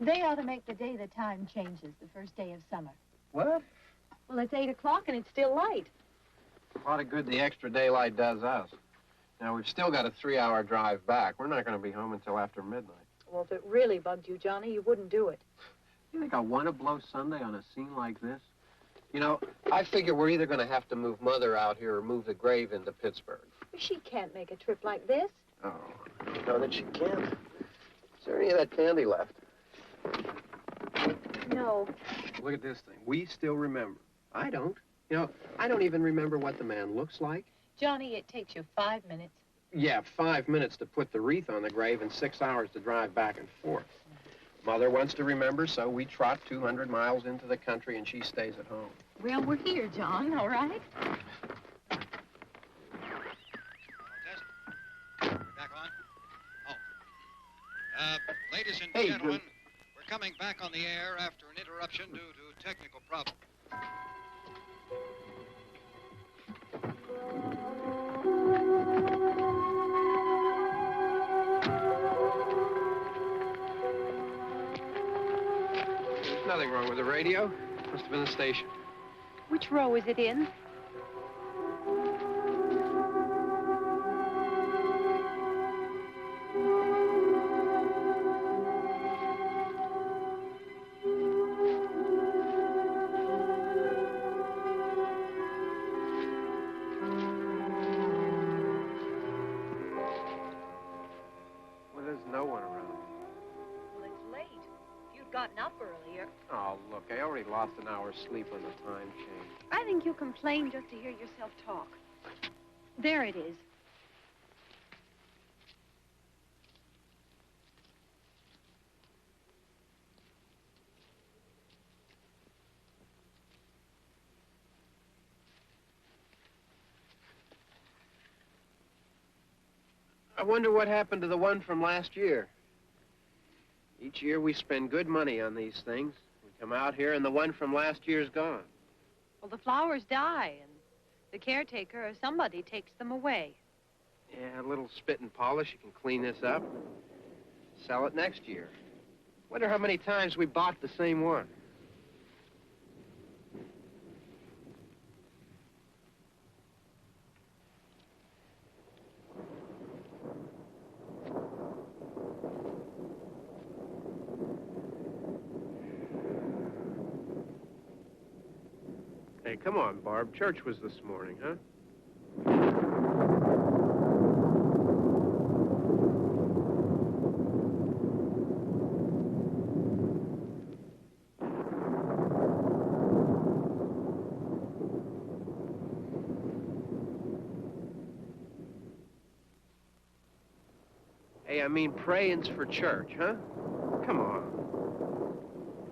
They ought to make the day the time changes, the first day of summer. What? Well, it's 8 o'clock and it's still light. A lot of good the extra daylight does us. Now, we've still got a 3-hour drive back. We're not going to be home until after midnight. Well, if it really bugged you, Johnny, you wouldn't do it. You think I want to blow Sunday on a scene like this? You know, I figure we're either going to have to move Mother out here or move the grave into Pittsburgh. She can't make a trip like this. Oh, you know that she can't. Is there any of that candy left? No. Look at this thing. We still remember. I don't. You know, I don't even remember what the man looks like. Johnny, it takes you 5 minutes. Yeah, 5 minutes to put the wreath on the grave and 6 hours to drive back and forth. Mother wants to remember, so we trot 200 miles into the country and she stays at home. Well, we're here, John, all right? We're back on? Oh. Ladies and gentlemen, we're coming back on the air after an interruption due to technical problems. There's nothing wrong with the radio. Must have been the station. Which row is it in? Well, there's no one around. Well, it's late. If you'd gotten up earlier. Oh, look, I already lost an hour's sleep on the time change. I think you complain just to hear yourself talk. There it is. I wonder what happened to the one from last year. Each year we spend good money on these things. We come out here and the one from last year's gone. Well, the flowers die, and the caretaker or somebody takes them away. Yeah, a little spit and polish. You can clean this up. Sell it next year. Wonder how many times we bought the same one. Hey, come on, Barb. Church was this morning, huh? I mean prayings for church, huh? Come on.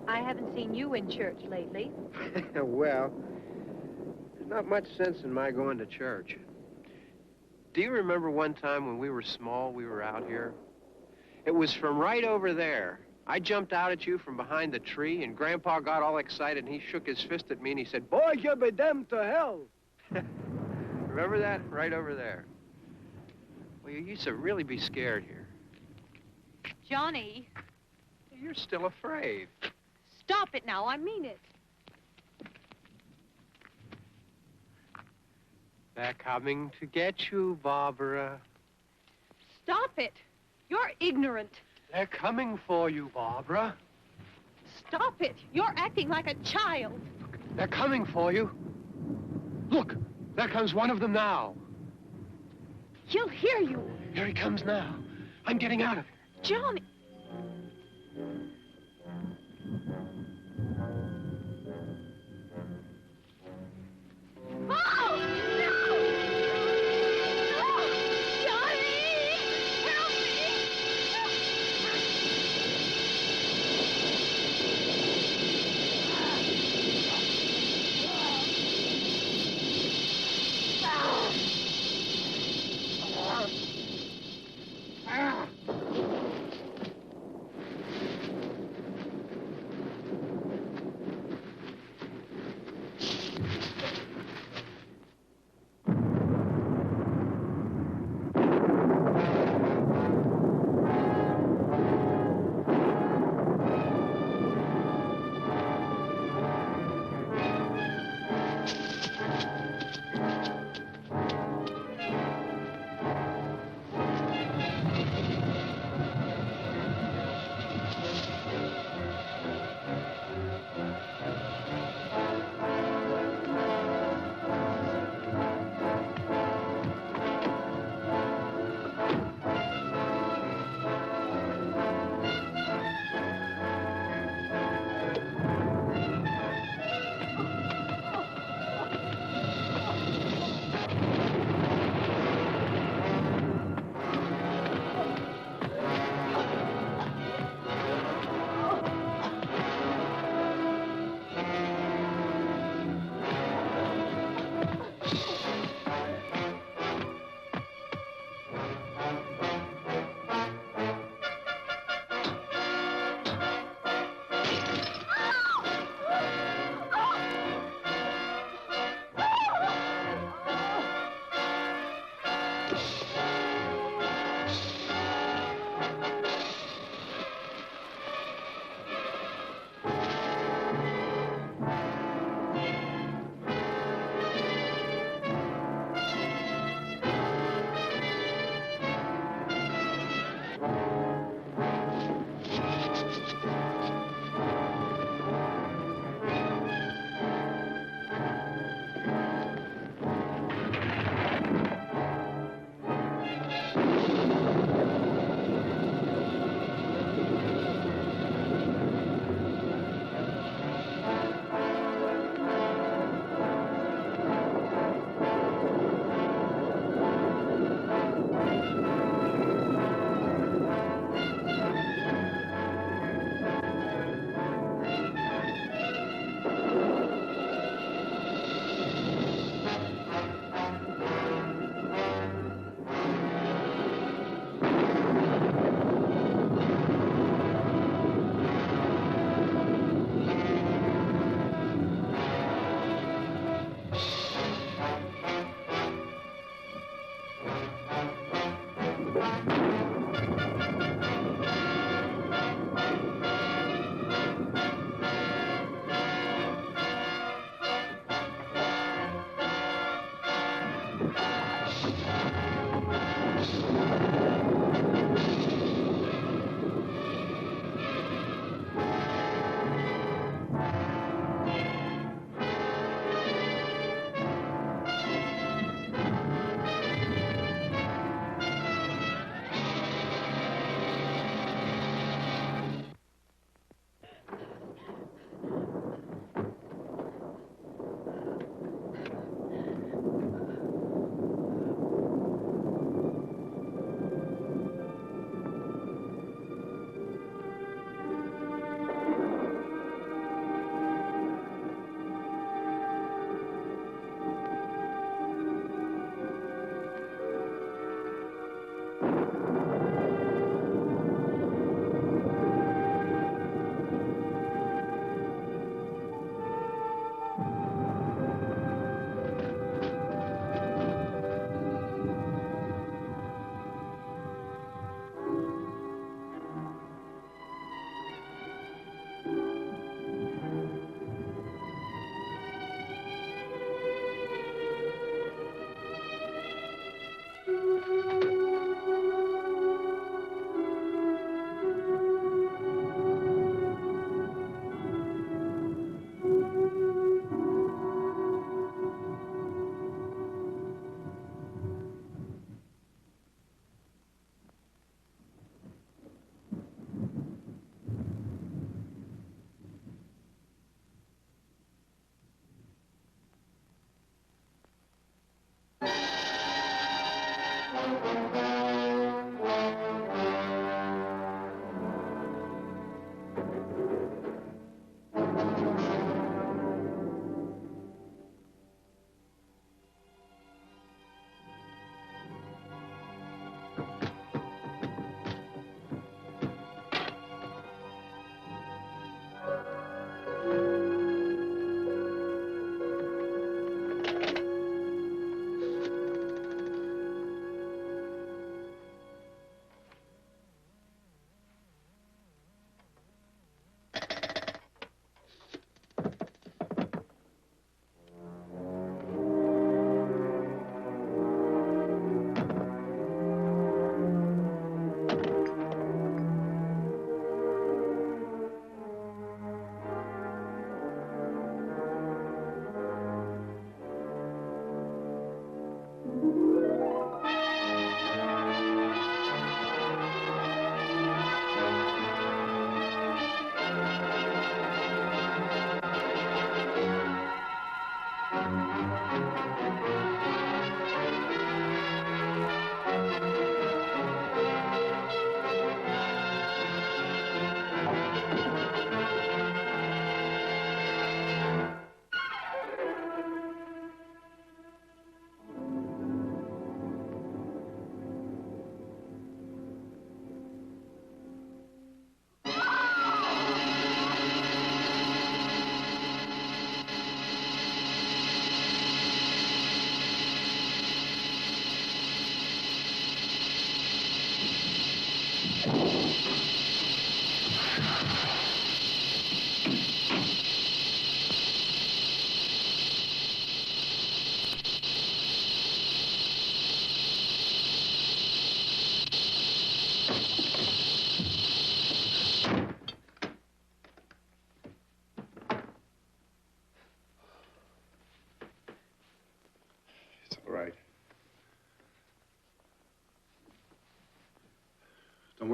I haven't seen you in church lately. Well, there's not much sense in my going to church. Do you remember one time when we were small, we were out here? It was from right over there. I jumped out at you from behind the tree, and Grandpa got all excited, and he shook his fist at me, and he said, "Boy, you'll be damned to hell." Remember that? Right over there. Well, you used to really be scared here. Johnny. You're still afraid. Stop it now. I mean it. They're coming to get you, Barbara. Stop it. You're ignorant. They're coming for you, Barbara. Stop it. You're acting like a child. They're coming for you. Look, there comes one of them now. He'll hear you. Here he comes now. I'm getting out of here. Johnny. Oh, no! No! Johnny! Help me!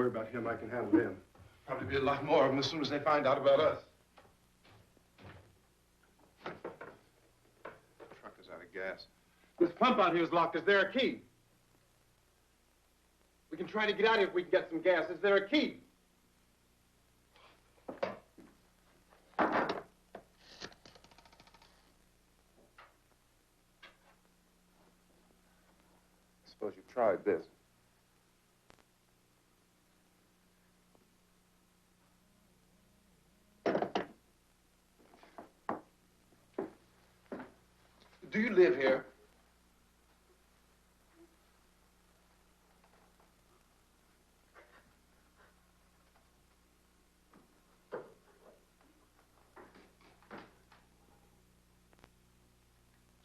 worry about him. I can handle him. Probably be a lot more of them as soon as they find out about us. Truck is out of gas. This pump out here is locked. Is there a key? We can try to get out of here if we can get some gas. Is there a key? Suppose you've tried this. Do you live here?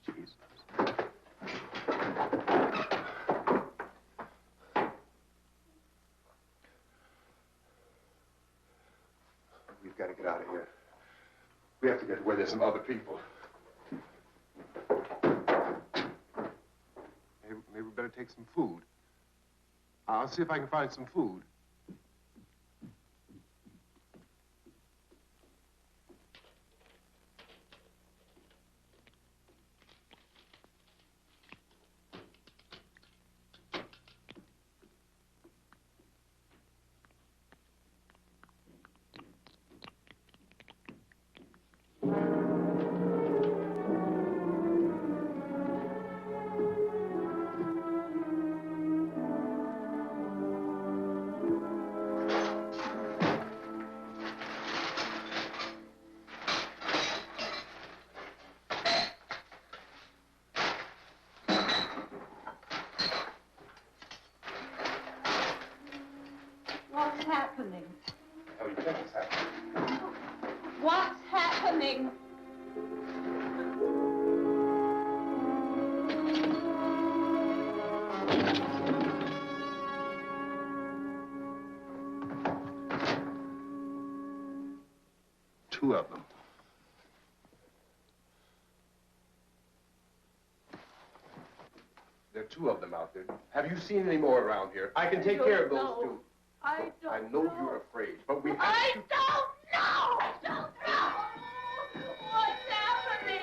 Jesus. We've got to get out of here. We have to get to where there's some other people. Maybe we better take some food. I'll see if I can find some food. What's happening? How do you think it's happening? What's happening? Two of them. There are two of them out there. Have you seen any more around here? I can take care of those two. I don't I know you're afraid, but we have I to... don't know! Don't know! What's happening?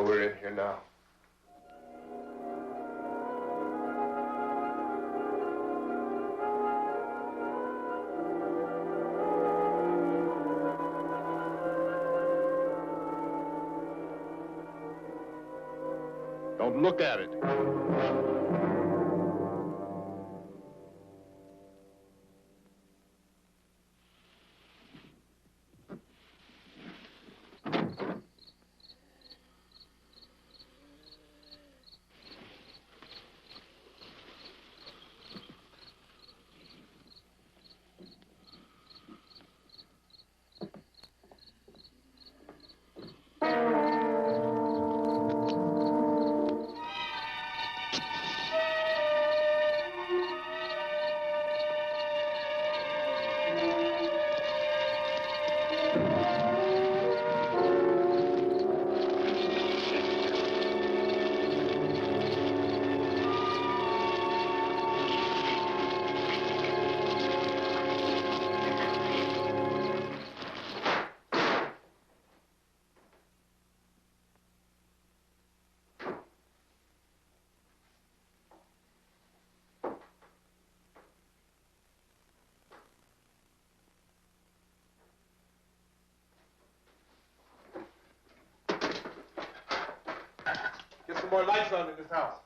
We're in here now. Don't look at it. Get some more lights on in this house.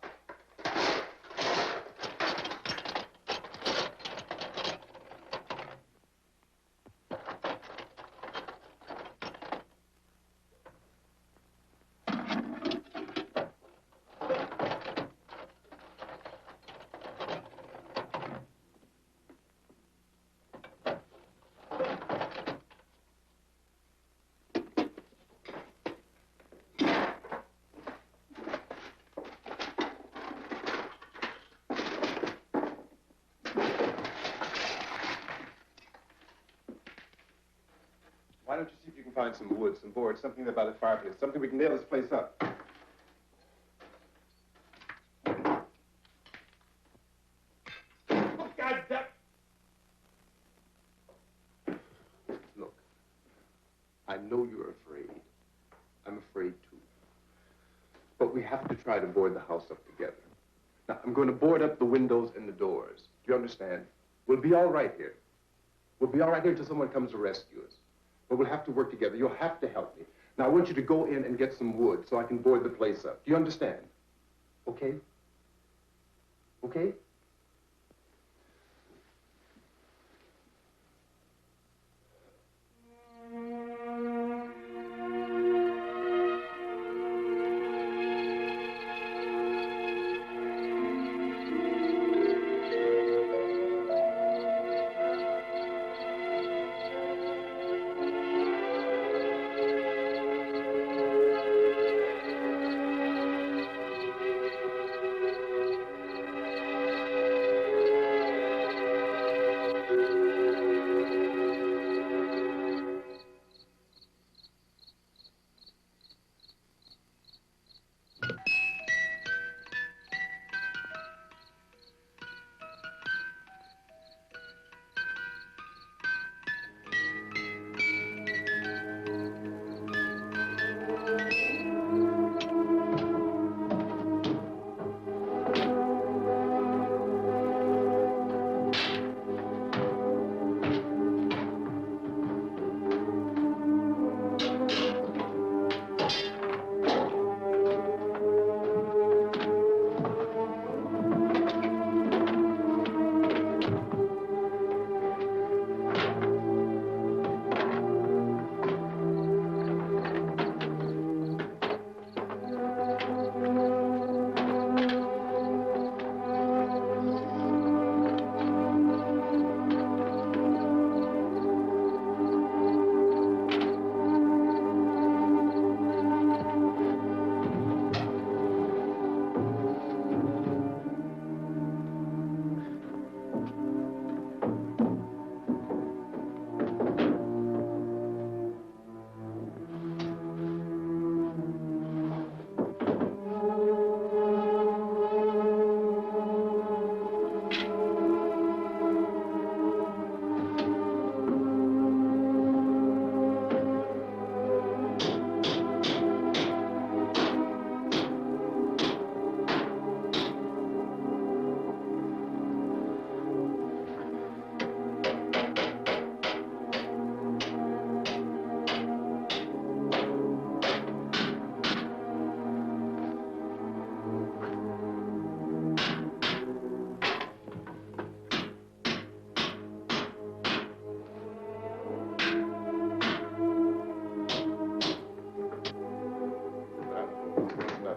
Why don't you see if you can find some wood, some board, something there by the fireplace, something we can nail this place up. Oh, God damn. Look, I know you're afraid. I'm afraid too. But we have to try to board the house up together. Now, I'm going to board up the windows and the doors. Do you understand? We'll be all right here. We'll be all right here until someone comes to rescue us. But we'll have to work together. You'll have to help me. Now, I want you to go in and get some wood so I can board the place up. Do you understand? Okay? Okay?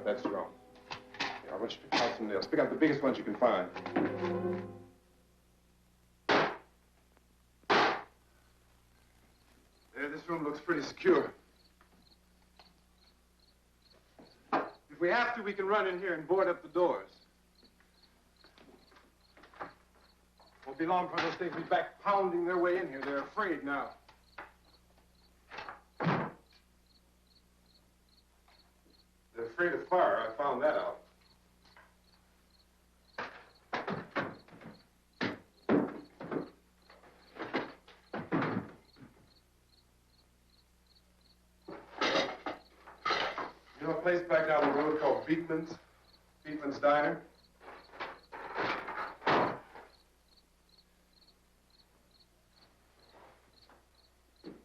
that strong. Yeah, I want you to pick out some nails. Pick out the biggest ones you can find. There, this room looks pretty secure. If we have to, we can run in here and board up the doors. Won't be long before those things will be back pounding their way in here. They're afraid now. They're afraid of fire. I found that out. You know a place back down the road called Beekman's Diner?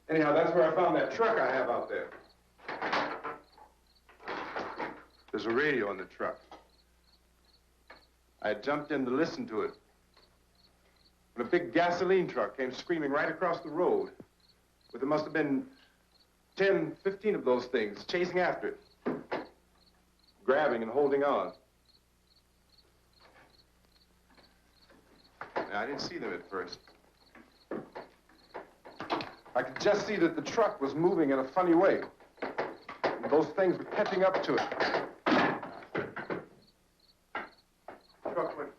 Anyhow, that's where I found that truck I have out there. There's a radio in the truck. I jumped in to listen to it when a big gasoline truck came screaming right across the road. But there must have been 10, 15 of those things chasing after it, grabbing and holding on. Now, I didn't see them at first. I could just see that the truck was moving in a funny way. And those things were catching up to it. The truck went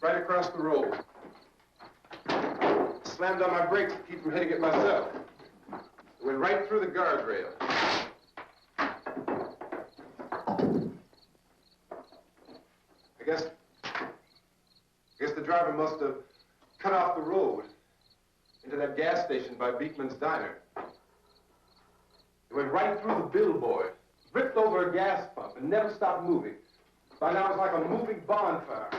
right across the road. Slammed on my brakes to keep from hitting it myself. It went right through the guardrail. I guess the driver must have cut off the road into that gas station by Beekman's Diner. It went right through the billboard, ripped over a gas pump, and never stopped moving. By now, it was like a moving bonfire.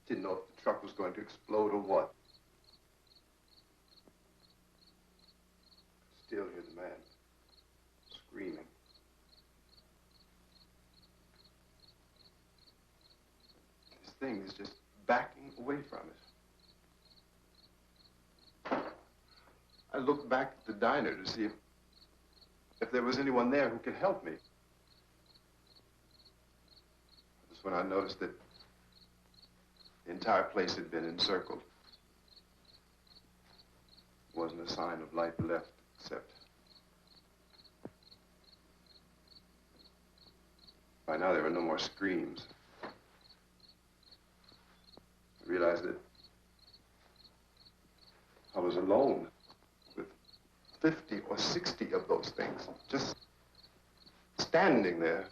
Didn't know if the truck was going to explode or what. Still hear the man screaming. This thing is just backing away from it. I looked back at the diner to see if there was anyone there who could help me. That's when I noticed that the entire place had been encircled. There wasn't a sign of life left except by now there were no more screams. I realized that I was alone with 50 or 60 of those things, just standing there,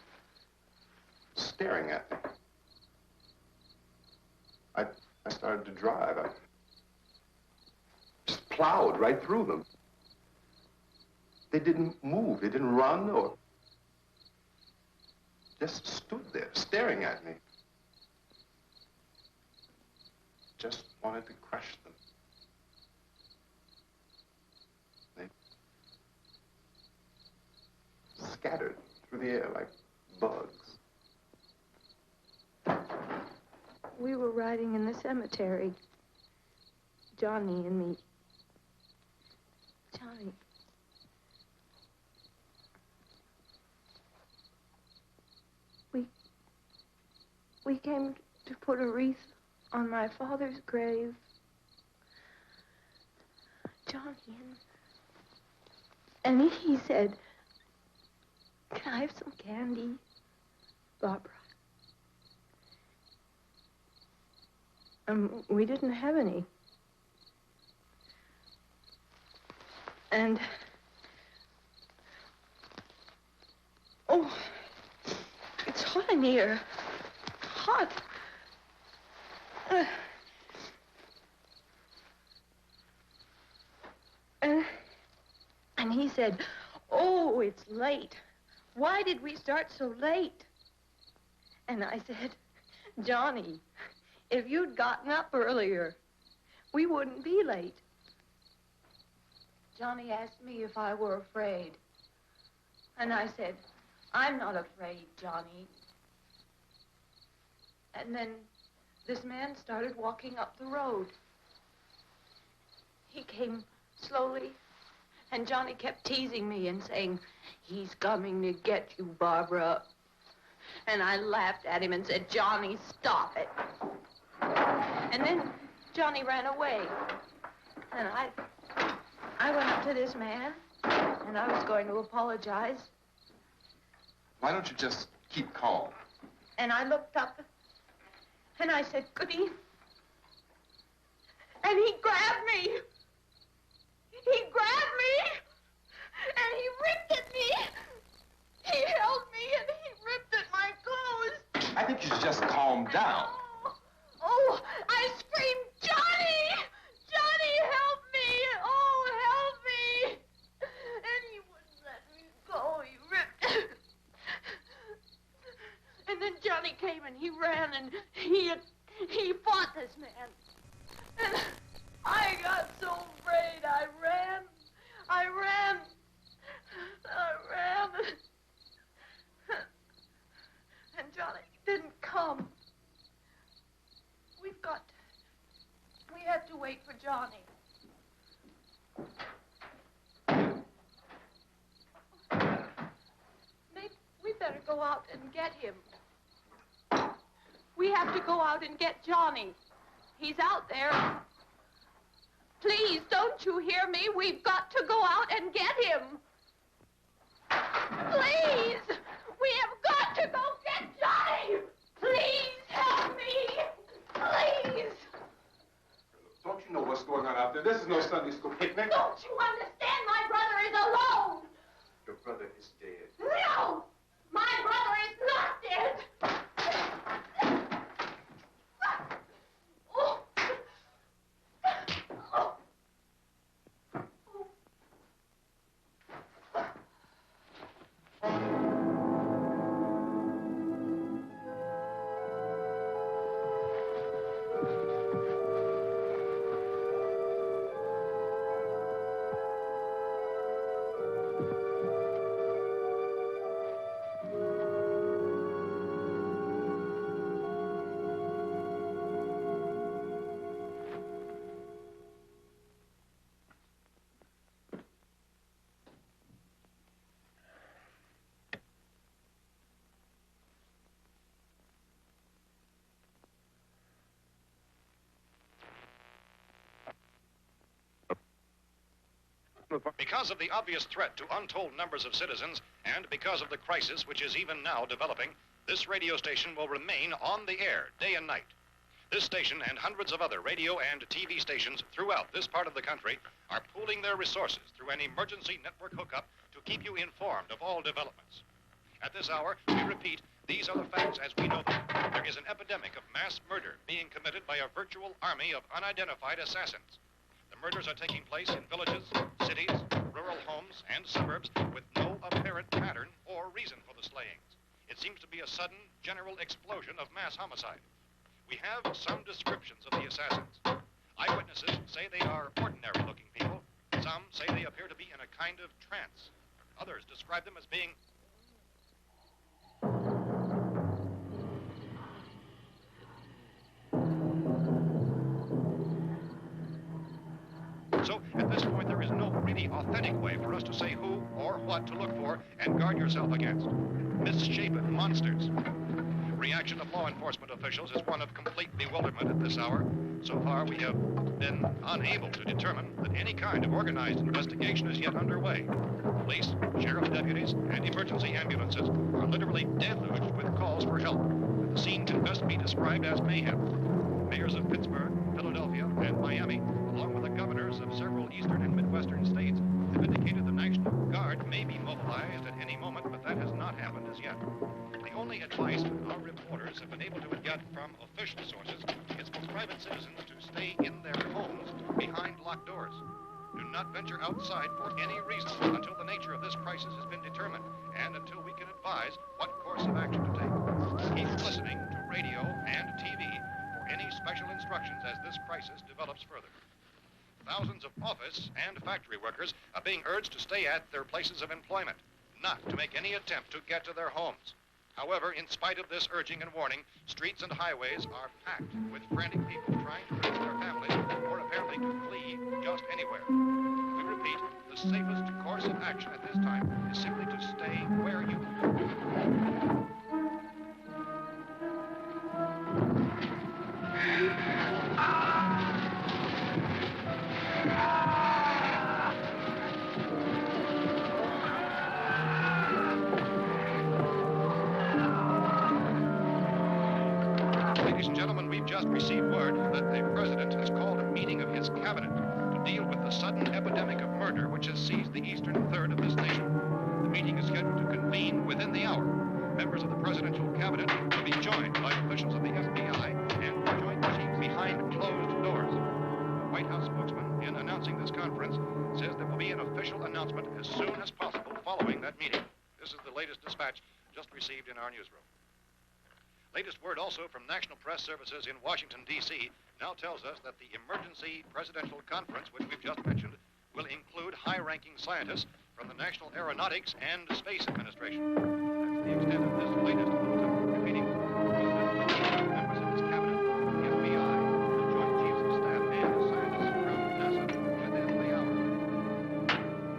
staring at me. I started to drive. I just plowed right through them. They didn't move. They didn't run or just stood there, staring at me. Just wanted to crush them. They scattered through the air like bugs. We were riding in the cemetery, Johnny and me. Johnny. We came to put a wreath on my father's grave. Johnny, and he said, "Can I have some candy, Barbara?" We didn't have any. And, oh, it's hot in here. Hot. And he said, "Oh, it's late. Why did we start so late?" And I said, "Johnny, if you'd gotten up earlier, we wouldn't be late." Johnny asked me if I were afraid. And I said, "I'm not afraid, Johnny." And then this man started walking up the road. He came slowly And Johnny kept teasing me and saying, he's coming to get you, Barbara. And I laughed at him and said, Johnny, stop it. And then Johnny ran away. And I went up to this man, and I was going to apologize. Why don't you just keep calm? And I looked up, and I said, goody. And he grabbed me. He grabbed me, and he ripped at me. He held me, and he ripped at my clothes. I think you should just calm down. Oh, I screamed, Johnny! Johnny, help me! Oh, help me! And he wouldn't let me go. He ripped. And then Johnny came, and he ran, and he fought this man. And I got so afraid. I ran. And Johnny didn't come. We have to wait for Johnny. Maybe we better go out and get him. We have to go out and get Johnny. He's out there. Please, don't you hear me? We've got to go out and get him. Please! We have got to go get Johnny! Please help me! Please! Don't you know what's going on out there? This is no Sunday school picnic. Don't you understand? My brother is alone! Your brother is dead. No! My brother is not dead! Oh. Oh. Because of the obvious threat to untold numbers of citizens, and because of the crisis which is even now developing, this radio station will remain on the air day and night. This station and hundreds of other radio and TV stations throughout this part of the country are pooling their resources through an emergency network hookup to keep you informed of all developments. At this hour, we repeat, these are the facts as we know them. There is an epidemic of mass murder being committed by a virtual army of unidentified assassins. The murders are taking place in villages, cities, rural homes, and suburbs with no apparent pattern or reason for the slayings. It seems to be a sudden, general explosion of mass homicide. We have some descriptions of the assassins. Eyewitnesses say they are ordinary-looking people. Some say they appear to be in a kind of trance. Others describe them as being So, at this point, there is no really authentic way for us to say who or what to look for and guard yourself against. Misshapen monsters. Reaction of law enforcement officials is one of complete bewilderment at this hour. So far, we have been unable to determine that any kind of organized investigation is yet underway. Police, sheriff's deputies, and emergency ambulances are literally deluged with calls for help. The scene can best be described as mayhem. Mayors of Pittsburgh, Philadelphia, and Miami, along with the governors of several eastern and midwestern states, have indicated the National Guard may be mobilized at any moment, but that has not happened as yet. The only advice our reporters have been able to get from official sources is for private citizens to stay in their homes behind locked doors. Do not venture outside for any reason until the nature of this crisis has been determined and until we can advise what course of action to take. Keep listening to radio and TV for any special instructions as this crisis develops further. Thousands of office and factory workers are being urged to stay at their places of employment, not to make any attempt to get to their homes. However, in spite of this urging and warning, streets and highways are packed with frantic people trying to reach their families or apparently to flee just anywhere. We repeat, the safest Ladies and gentlemen, we've just received word that the president has called a meeting of his cabinet to deal with the sudden epidemic of murder which has seized the eastern third of this nation. The meeting is scheduled to convene within the hour. Members of the presidential cabinet will be joined by officials of the FBI and the Joint Chiefs behind closed doors. The White House spokesman, in announcing this conference, says there will be an official announcement as soon as possible following that meeting. This is the latest dispatch just received in our newsroom. Latest word also from National Press Services in Washington, D.C. now tells us that the emergency presidential conference, which we've just mentioned, will include high-ranking scientists from the National Aeronautics and Space Administration. That's the extent of this latest bulletin. Repeating, members of this cabinet, the FBI, the Joint Chiefs of Staff, and scientists from NASA within the hour.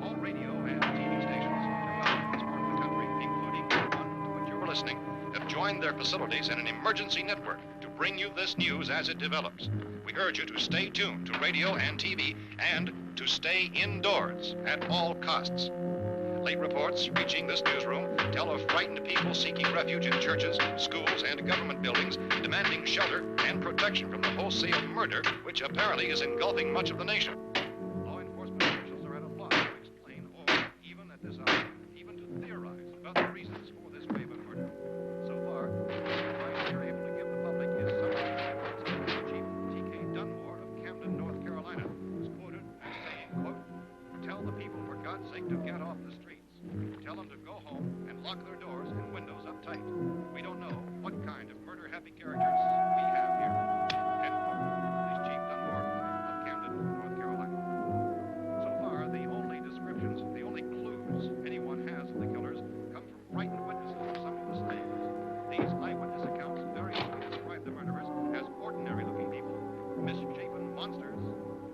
All radio and TV stations throughout this part of the country, including the one to which you're listening, have joined their facilities in an emergency network to bring you this news as it develops. We urge you to stay tuned to radio and TV and to stay indoors at all costs. Late reports reaching this newsroom tell of frightened people seeking refuge in churches, schools, and government buildings, demanding shelter and protection from the wholesale murder which apparently is engulfing much of the nation. Law enforcement officials are at a loss to explain or, even at this hour, even to theorize about the reasons for this wave of murder. So far, the advice we're able to give the public is summary reports of Chief T.K. Dunmore of Camden, North Carolina, who's quoted as saying, quote, "Tell the people, for God's sake, to get off the streets. Tell them to go home and lock their doors and windows up tight. We don't know what kind of murder-happy characters we have here." End quote. This is Chief Dunmore of Camden, North Carolina. So far, the only descriptions, the only clues anyone has of the killers come from frightened witnesses of some of the slaves. These eyewitness accounts variously describe the murderers as ordinary-looking people, misshapen monsters,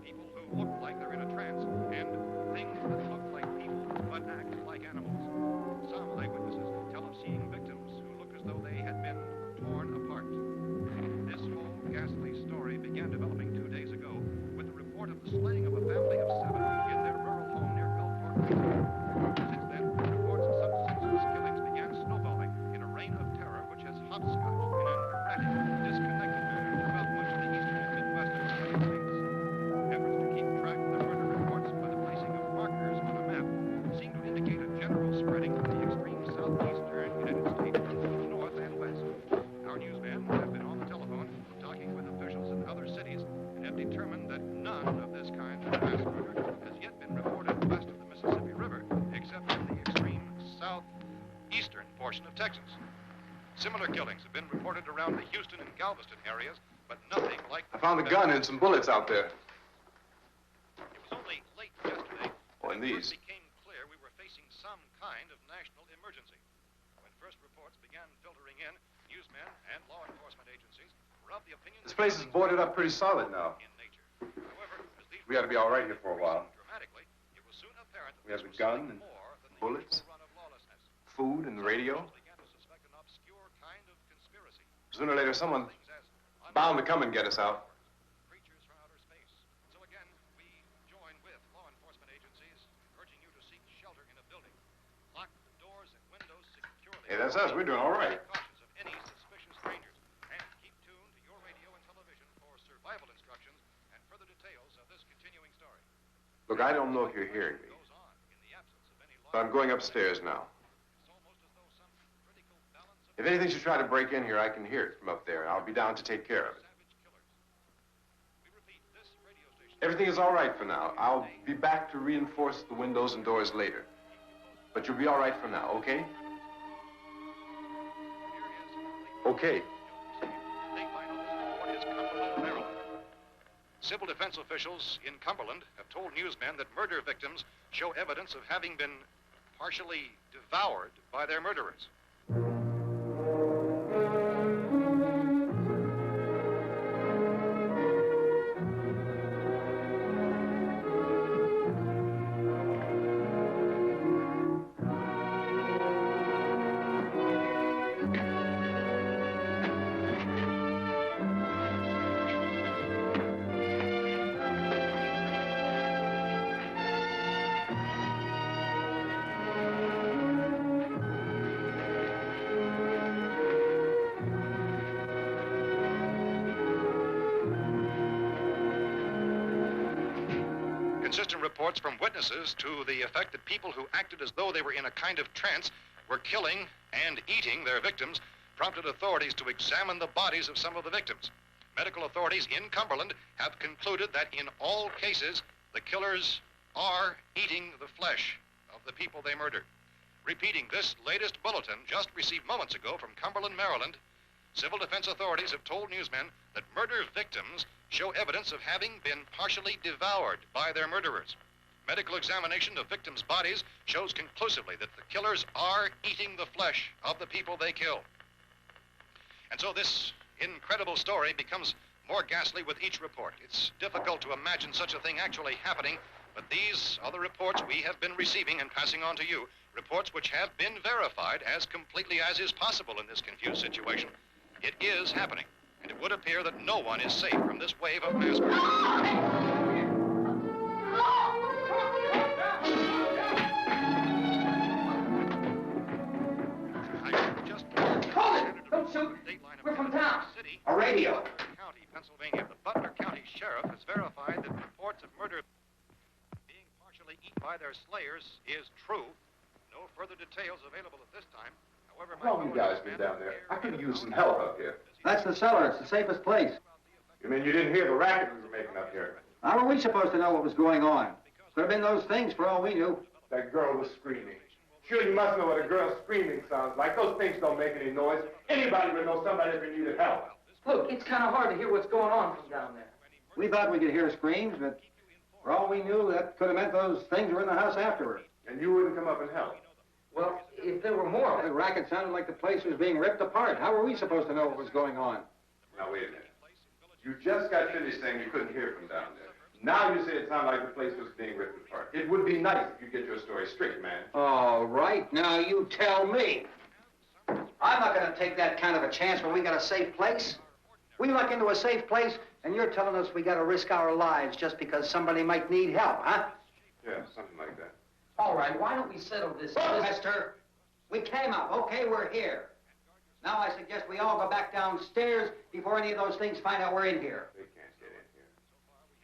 people who look like they're in a trance, and things that look like people but act like animals. Some eyewitnesses tell of seeing victims who look as though they had been torn apart. This whole ghastly story began developing 2 days ago with the report of the slaying of a family of 7 in their rural home near Gulfport, Louisiana. Since then, reports of some senseless killings began snowballing in a reign of terror which has hopscotched in an erratic, disconnected manner throughout much of the eastern and midwest of the United States. Efforts to keep track of the murder reports by the placing of markers on a map seem to indicate a general spreading of the extreme southeastern United States to the north and west. Our newsmen have been on the telephone talking with officials in other cities and have determined that none of this kind of mass murder has yet been reported west of the Mississippi River, except in the extreme southeastern portion of Texas. Similar killings have been reported around the Houston and Galveston areas, but nothing like I found a gun and some bullets out there. It was only late yesterday Oh, and that it these. first became clear we were facing some kind of national emergency. When first reports began filtering in, newsmen and law enforcement agencies were of the opinion This place is boarded up pretty solid now. in nature. However, as these We ought to be all right here for a while. dramatically, it was soon apparent that We have this the was gun something and more than the bullets. usual run of lawlessness. Food and the radio. Some began to suspect an obscure kind of conspiracy. Sooner or later, someone Things as bound to come and get us out. creatures from outer space. So again, we join with law enforcement agencies, urging you to seek shelter in a building. Lock the doors and windows securely. Hey, that's us. We're doing all right. Cautious of any suspicious strangers. And keep tuned to your radio and television for survival instructions and further details of this continuing story. Look, I don't know if you're hearing me, Goes on in the absence of any but I'm going upstairs now. It's almost as though some critical balance of If anything should try to break in here, I can hear it from up there. I'll be down to take care of it. savage killers. We repeat, this radio station Everything is all right for now. I'll be back to reinforce the windows and doors later. But you'll be all right for now, okay? Okay. Civil defense officials in Cumberland have told newsmen that murder victims show evidence of having been partially devoured by their murderers. consistent reports from witnesses to the effect that people who acted as though they were in a kind of trance were killing and eating their victims prompted authorities to examine the bodies of some of the victims. Medical authorities in Cumberland have concluded that in all cases, the killers are eating the flesh of the people they murdered. Repeating this latest bulletin just received moments ago from Cumberland, Maryland, civil defense authorities have told newsmen that murder victims show evidence of having been partially devoured by their murderers. Medical examination of victims' bodies shows conclusively that the killers are eating the flesh of the people they kill. And so this incredible story becomes more ghastly with each report. It's difficult to imagine such a thing actually happening, but these are the reports we have been receiving and passing on to you, reports which have been verified as completely as is possible in this confused situation. It is happening, and it would appear that no one is safe from this wave of mass murder. Don't shoot. We're from town. A radio. County, Pennsylvania. The Butler County Sheriff has verified that reports of murder being partially eaten by their slayers is true. No further details available at this time. However, How long you guys been down there? I could use some help up here. That's the cellar. It's the safest place. You mean you didn't hear the racket we were making up here? How were we supposed to know what was going on? Could have been those things for all we knew. That girl was screaming. Sure, you must know what a girl screaming sounds like. Those things don't make any noise. Anybody would know somebody if they needed help. Look, it's kind of hard to hear what's going on from down there. We thought we could hear screams, but for all we knew, that could have meant those things were in the house afterward. And you wouldn't come up and help? Well, if there were more... The racket sounded like the place was being ripped apart. How were we supposed to know what was going on? Now, wait a minute. You just got finished saying you couldn't hear from down there. Now you say it sounded like the place was being ripped apart. It would be nice if you get your story straight, man. All right, now you tell me. I'm not going to take that kind of a chance when we got a safe place. We luck into a safe place, and you're telling us we got to risk our lives just because somebody might need help, huh? Yeah, something like that. All right, why don't we settle this... Look, mister, we came up. Okay, we're here. Now I suggest we all go back downstairs before any of those things find out we're in here. They can't get in here.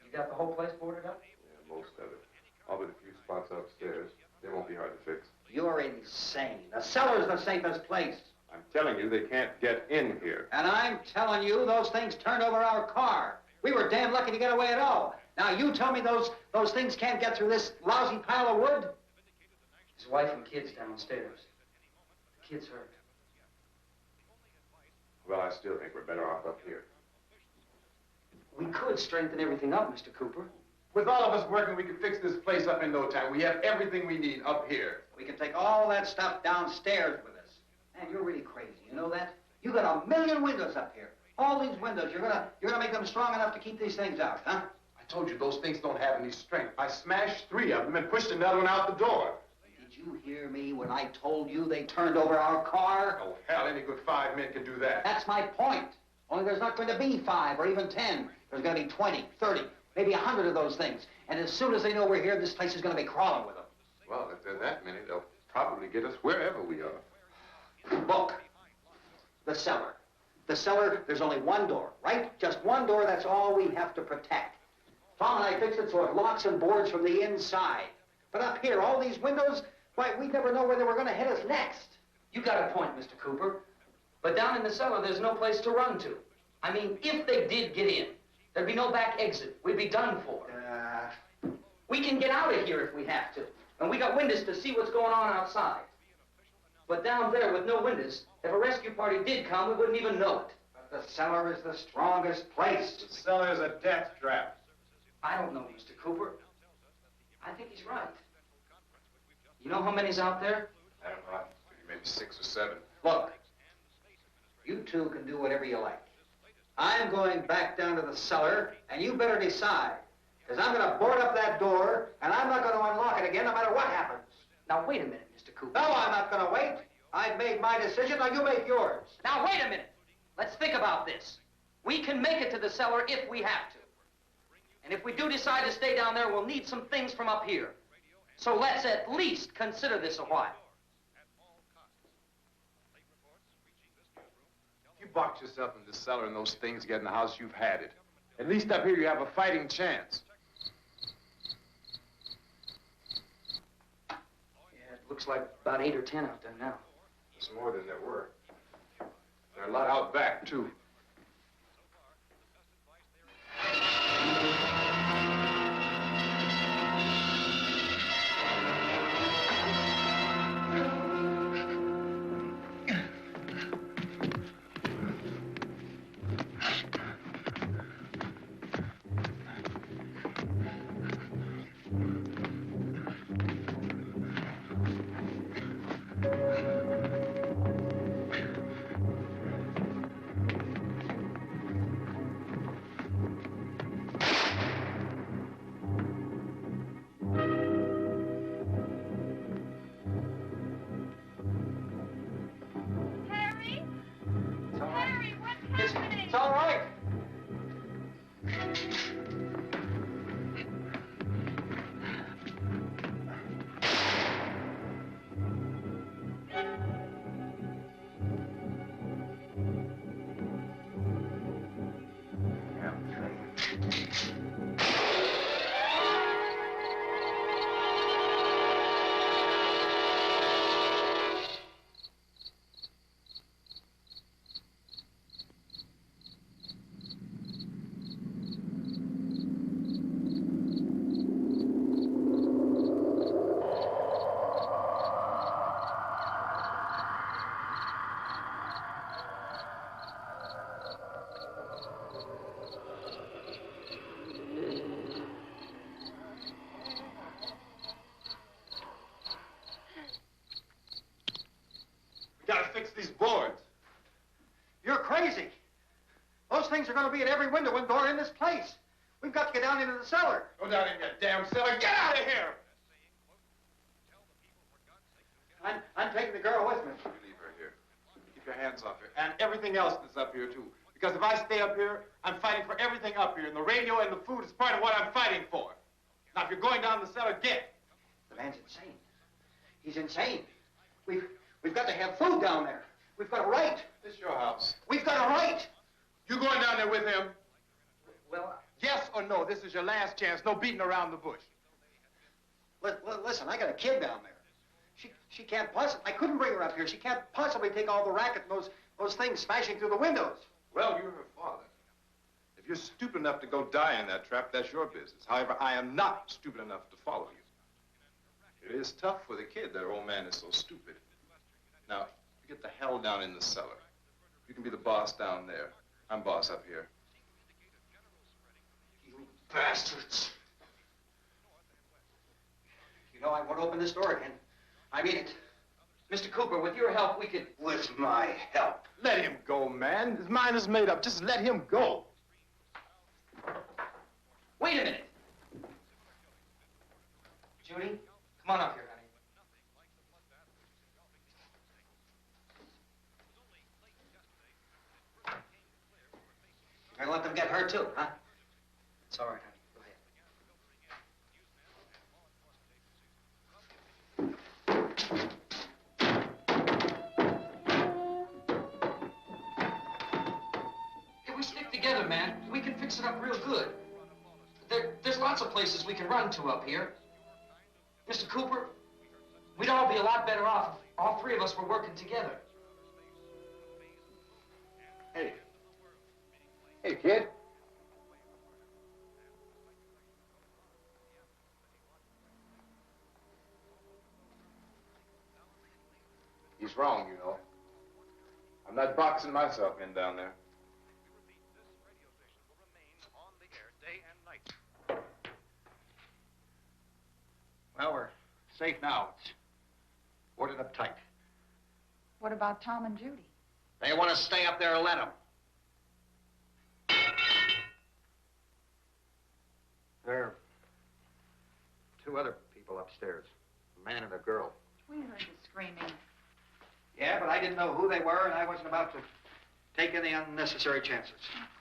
You got the whole place boarded up? Yeah, most of it. All but a few spots upstairs. They won't be hard to fix. You're insane. The cellar's the safest place. I'm telling you, they can't get in here. And I'm telling you, those things turned over our car. We were damn lucky to get away at all. Now, you tell me those things can't get through this lousy pile of wood? His wife and kids downstairs. The kid's hurt. Well, I still think we're better off up here. We could strengthen everything up, Mr. Cooper. With all of us working, we could fix this place up in no time. We have everything we need up here. We can take all that stuff downstairs with us. Man, you're really crazy. You know that? You got 1,000,000 windows up here. All these windows, you're gonna make them strong enough to keep these things out, huh? I told you those things don't have any strength. I smashed 3 of them and pushed another one out the door. Did you hear me when I told you they turned over our car? Oh, hell, any good 5 men can do that. That's my point. Only there's not going to be 5 or even 10. There's going to be 20, 30, maybe 100 of those things. And as soon as they know we're here, this place is going to be crawling with them. Well, if there are that many, they'll probably get us wherever we are. Look, the cellar. The cellar, there's only one door, right? Just one door, that's all we have to protect. Tom and I fixed it so it locks and boards from the inside. But up here, all these windows, why, we'd never know where they were going to hit us next. You got a point, Mr. Cooper. But down in the cellar, there's no place to run to. I mean, if they did get in, there'd be no back exit. We'd be done for. We can get out of here if we have to. And we got windows to see what's going on outside. But down there with no windows, if a rescue party did come, we wouldn't even know it. But the cellar is the strongest place. The cellar is a death trap. I don't know, Mr. Cooper. I think he's right. You know how many's out there? I don't know. Maybe 6 or 7. Look, you two can do whatever you like. I'm going back down to the cellar, and you better decide. Because I'm going to board up that door, and I'm not going to unlock it again no matter what happens. Now, wait a minute, Mr. Cooper. No, I'm not going to wait. I've made my decision, now you make yours. Now, wait a minute. Let's think about this. We can make it to the cellar if we have to. And if we do decide to stay down there, we'll need some things from up here. So let's at least consider this a while. If you box yourself in the cellar and those things get in the house, you've had it. At least up here you have a fighting chance. Looks like about 8 or 10 out there now. It's more than there were. There are a lot out back, too. It's all right. Gotta fix these boards. You're crazy. Those things are going to be at every window and door in this place. We've got to get down into the cellar. Go down in your damn cellar. Get out of here! I'm taking the girl with me. You leave her here. Keep your hands off her. And everything else that's up here, too. Because if I stay up here, I'm fighting for everything up here. And the radio and the food is part of what I'm fighting for. Now, if you're going down the cellar, get. The man's insane. He's insane. We've got to have food down there. We've got a right. This your house. We've got a right. You going down there with him? Well, Yes or no? This is your last chance. No beating around the bush. listen, I got a kid down there. She can't possibly, I couldn't bring her up here. She can't possibly take all the racket and those things smashing through the windows. Well, you're her father. If you're stupid enough to go die in that trap, that's your business. However, I am not stupid enough to follow you. It is tough for the kid that old man is so stupid. Now, you get the hell down in the cellar. You can be the boss down there. I'm boss up here. You bastards. You know, I won't open this door again. I mean it. Mr. Cooper, with your help, we could... With my help. Let him go, man. His mind is made up. Just let him go. Wait a minute. Judy, come on up here, honey. You're gonna let them get hurt too, huh? It's all right, honey. Go ahead. If we stick together, man, we can fix it up real good. There's lots of places we can run to up here. Mr. Cooper, we'd all be a lot better off if all three of us were working together. Hey. Hey, kid. He's wrong, you know. I'm not boxing myself in down there. Well, we're safe now. It's boarded up tight. What about Tom and Judy? They want to stay up there, let them. There are two other people upstairs, a man and a girl. We heard the screaming. Yeah, but I didn't know who they were, and I wasn't about to take any unnecessary chances.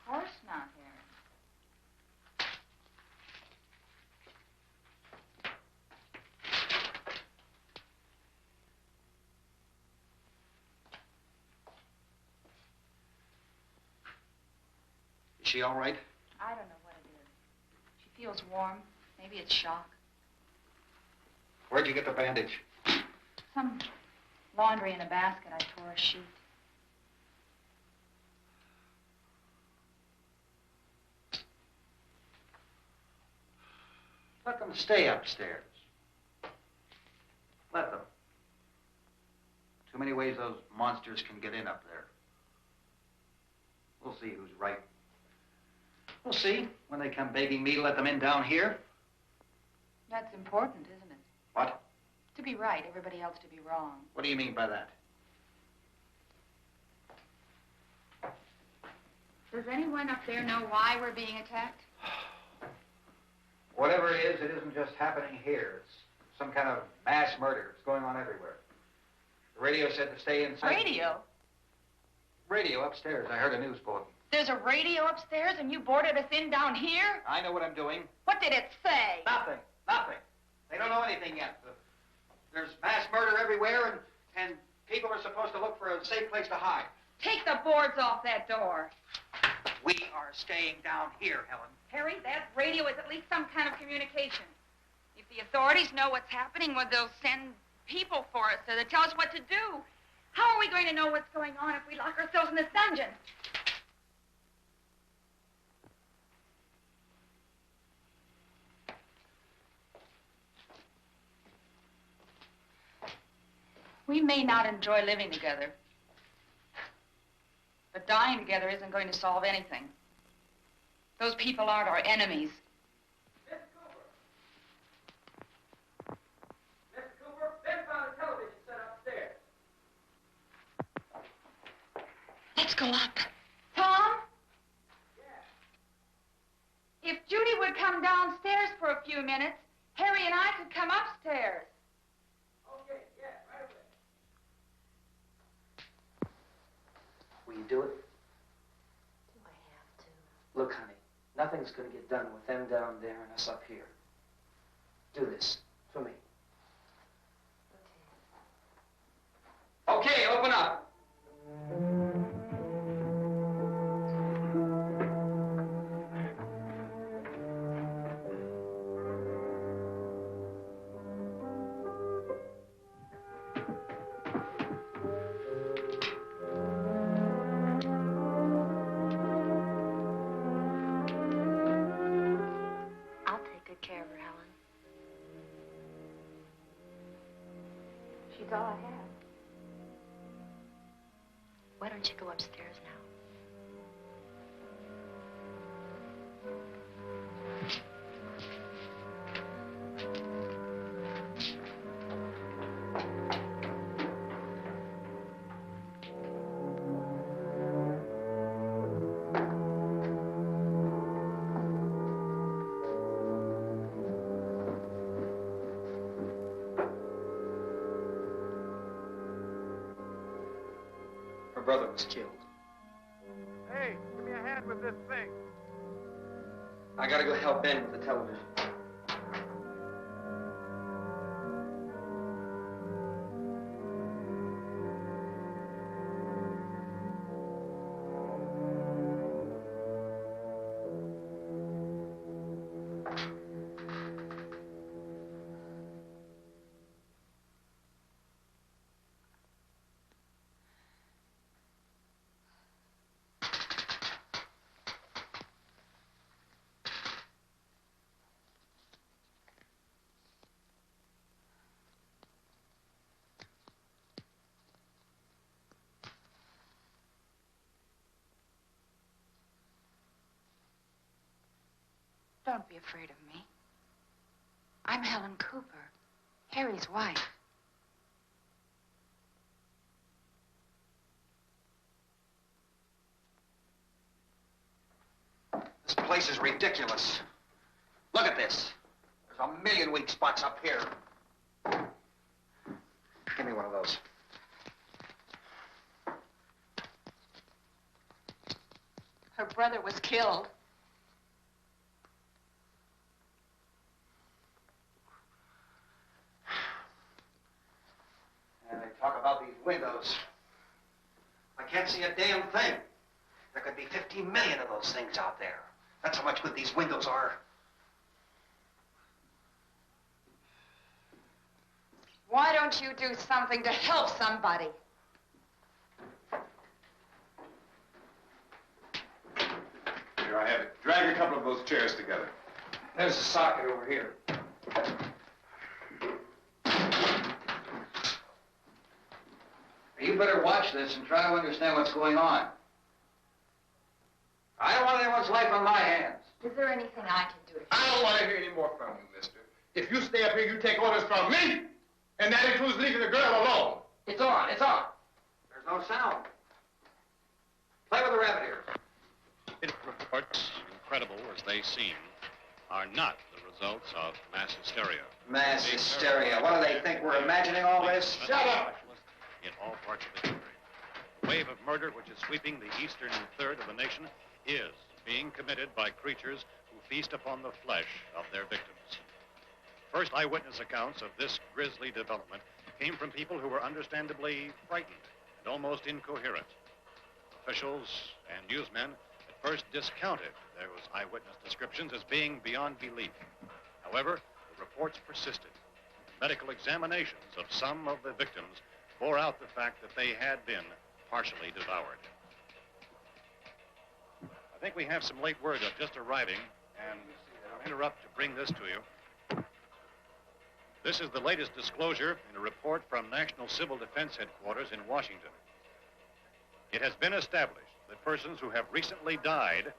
Of course not, Harry. Is she all right? I don't know what it is. She feels warm. Maybe it's shock. Where'd you get the bandage? Some laundry in a basket. I tore a sheet. Let them stay upstairs. Let them. Too many ways those monsters can get in up there. We'll see who's right. We'll see when they come begging me to let them in down here. That's important, isn't it? What? To be right, everybody else to be wrong. What do you mean by that? Does anyone up there know why we're being attacked? Whatever it is, it isn't just happening here. It's some kind of mass murder. It's going on everywhere. The radio said to stay inside. Radio? Radio upstairs. I heard a news bulletin. There's a radio upstairs and you boarded us in down here? I know what I'm doing. What did it say? Nothing. Nothing. They don't know anything yet. There's mass murder everywhere, and people are supposed to look for a safe place to hide. Take the boards off that door. We are staying down here, Helen. Harry, that radio is at least some kind of communication. If the authorities know what's happening, well, they'll send people for us to tell us what to do. How are we going to know what's going on if we lock ourselves in this dungeon? We may not enjoy living together, but dying together isn't going to solve anything. Those people aren't our enemies. Mr. Cooper, Ben found a television set upstairs. Let's go up. Tom? Yeah. If Judy would come downstairs for a few minutes, Harry and I could come upstairs. Okay, yeah, right away. Will you do it? Do I have to? Look, honey, nothing's going to get done with them down there and us up here. Do this for me. Okay, open up. I'll take good care of her, Helen. She's all I have. Why don't you go upstairs now? Her brother was killed. Hey, give me a hand with this thing. I gotta go help Ben with the television. Don't be afraid of me. I'm Helen Cooper, Harry's wife. This place is ridiculous. Look at this. There's a million weak spots up here. Give me one of those. Her brother was killed. And they talk about these windows. I can't see a damn thing. There could be 15 million of those things out there. That's how much good these windows are. Why don't you do something to help somebody? Here, I have it. Drag a couple of those chairs together. There's a socket over here. You better watch this and try to understand what's going on. I don't want anyone's life on my hands. Is there anything I can do? I don't want to hear any more from you, mister. If you stay up here, you take orders from me. And that includes leaving the girl alone. It's on, it's on. There's no sound. Play with the rabbit ears. Reports, incredible as they seem, are not the results of mass hysteria. Mass hysteria. What do they think? We're imagining all this? Shut up! In all parts of the country. The wave of murder which is sweeping the eastern third of the nation is being committed by creatures who feast upon the flesh of their victims. First eyewitness accounts of this grisly development came from people who were understandably frightened and almost incoherent. Officials and newsmen at first discounted those eyewitness descriptions as being beyond belief. However, the reports persisted. Medical examinations of some of the victims bore out the fact that they had been partially devoured. I think we have some late word of just arriving, and I'll interrupt to bring this to you. This is the latest disclosure in a report from National Civil Defense Headquarters in Washington. It has been established that persons who have recently died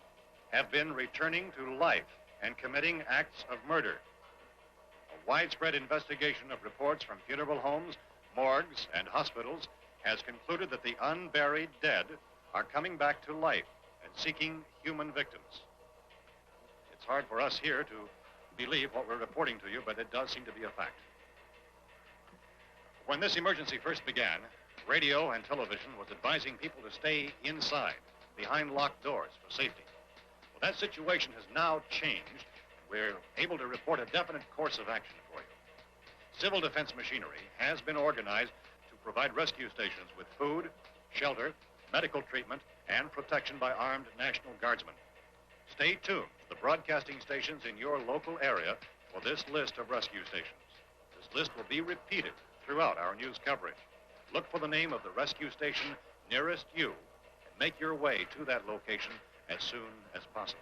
have been returning to life and committing acts of murder. A widespread investigation of reports from funeral homes, morgues, and hospitals has concluded that the unburied dead are coming back to life and seeking human victims. It's hard for us here to believe what we're reporting to you, but it does seem to be a fact. When this emergency first began, radio and television was advising people to stay inside, behind locked doors for safety. Well, that situation has now changed. We're able to report a definite course of action for you. Civil defense machinery has been organized to provide rescue stations with food, shelter, medical treatment, and protection by armed National Guardsmen. Stay tuned to the broadcasting stations in your local area for this list of rescue stations. This list will be repeated throughout our news coverage. Look for the name of the rescue station nearest you and make your way to that location as soon as possible.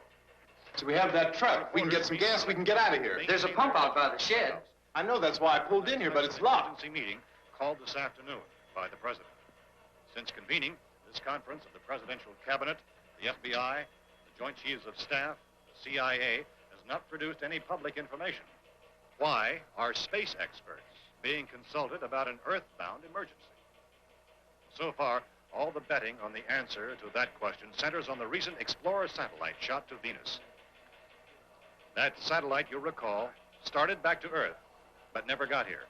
So we have that truck. We can get some gas, we can get out of here. There's a pump out by the shed. I know, that's why I pulled in here, but it's locked. Emergency meeting called this afternoon by the president. Since convening this conference of the presidential cabinet, the FBI, the Joint Chiefs of Staff, the CIA has not produced any public information. Why are space experts being consulted about an earthbound emergency? So far, all the betting on the answer to that question centers on the recent Explorer satellite shot to Venus. That satellite, you'll recall, started back to Earth, but never got here.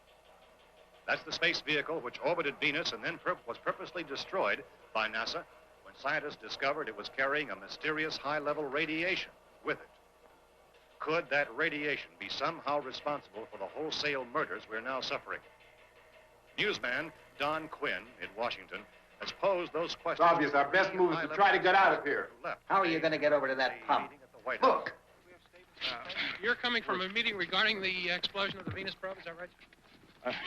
That's the space vehicle which orbited Venus and then was purposely destroyed by NASA when scientists discovered it was carrying a mysterious high-level radiation with it. Could that radiation be somehow responsible for the wholesale murders we're now suffering? Newsman Don Quinn in Washington has posed those questions. It's obvious our best move is to try to get out of here. How are you going to get over to that pump? Look! You're coming from a meeting regarding the explosion of the Venus probe, is that right?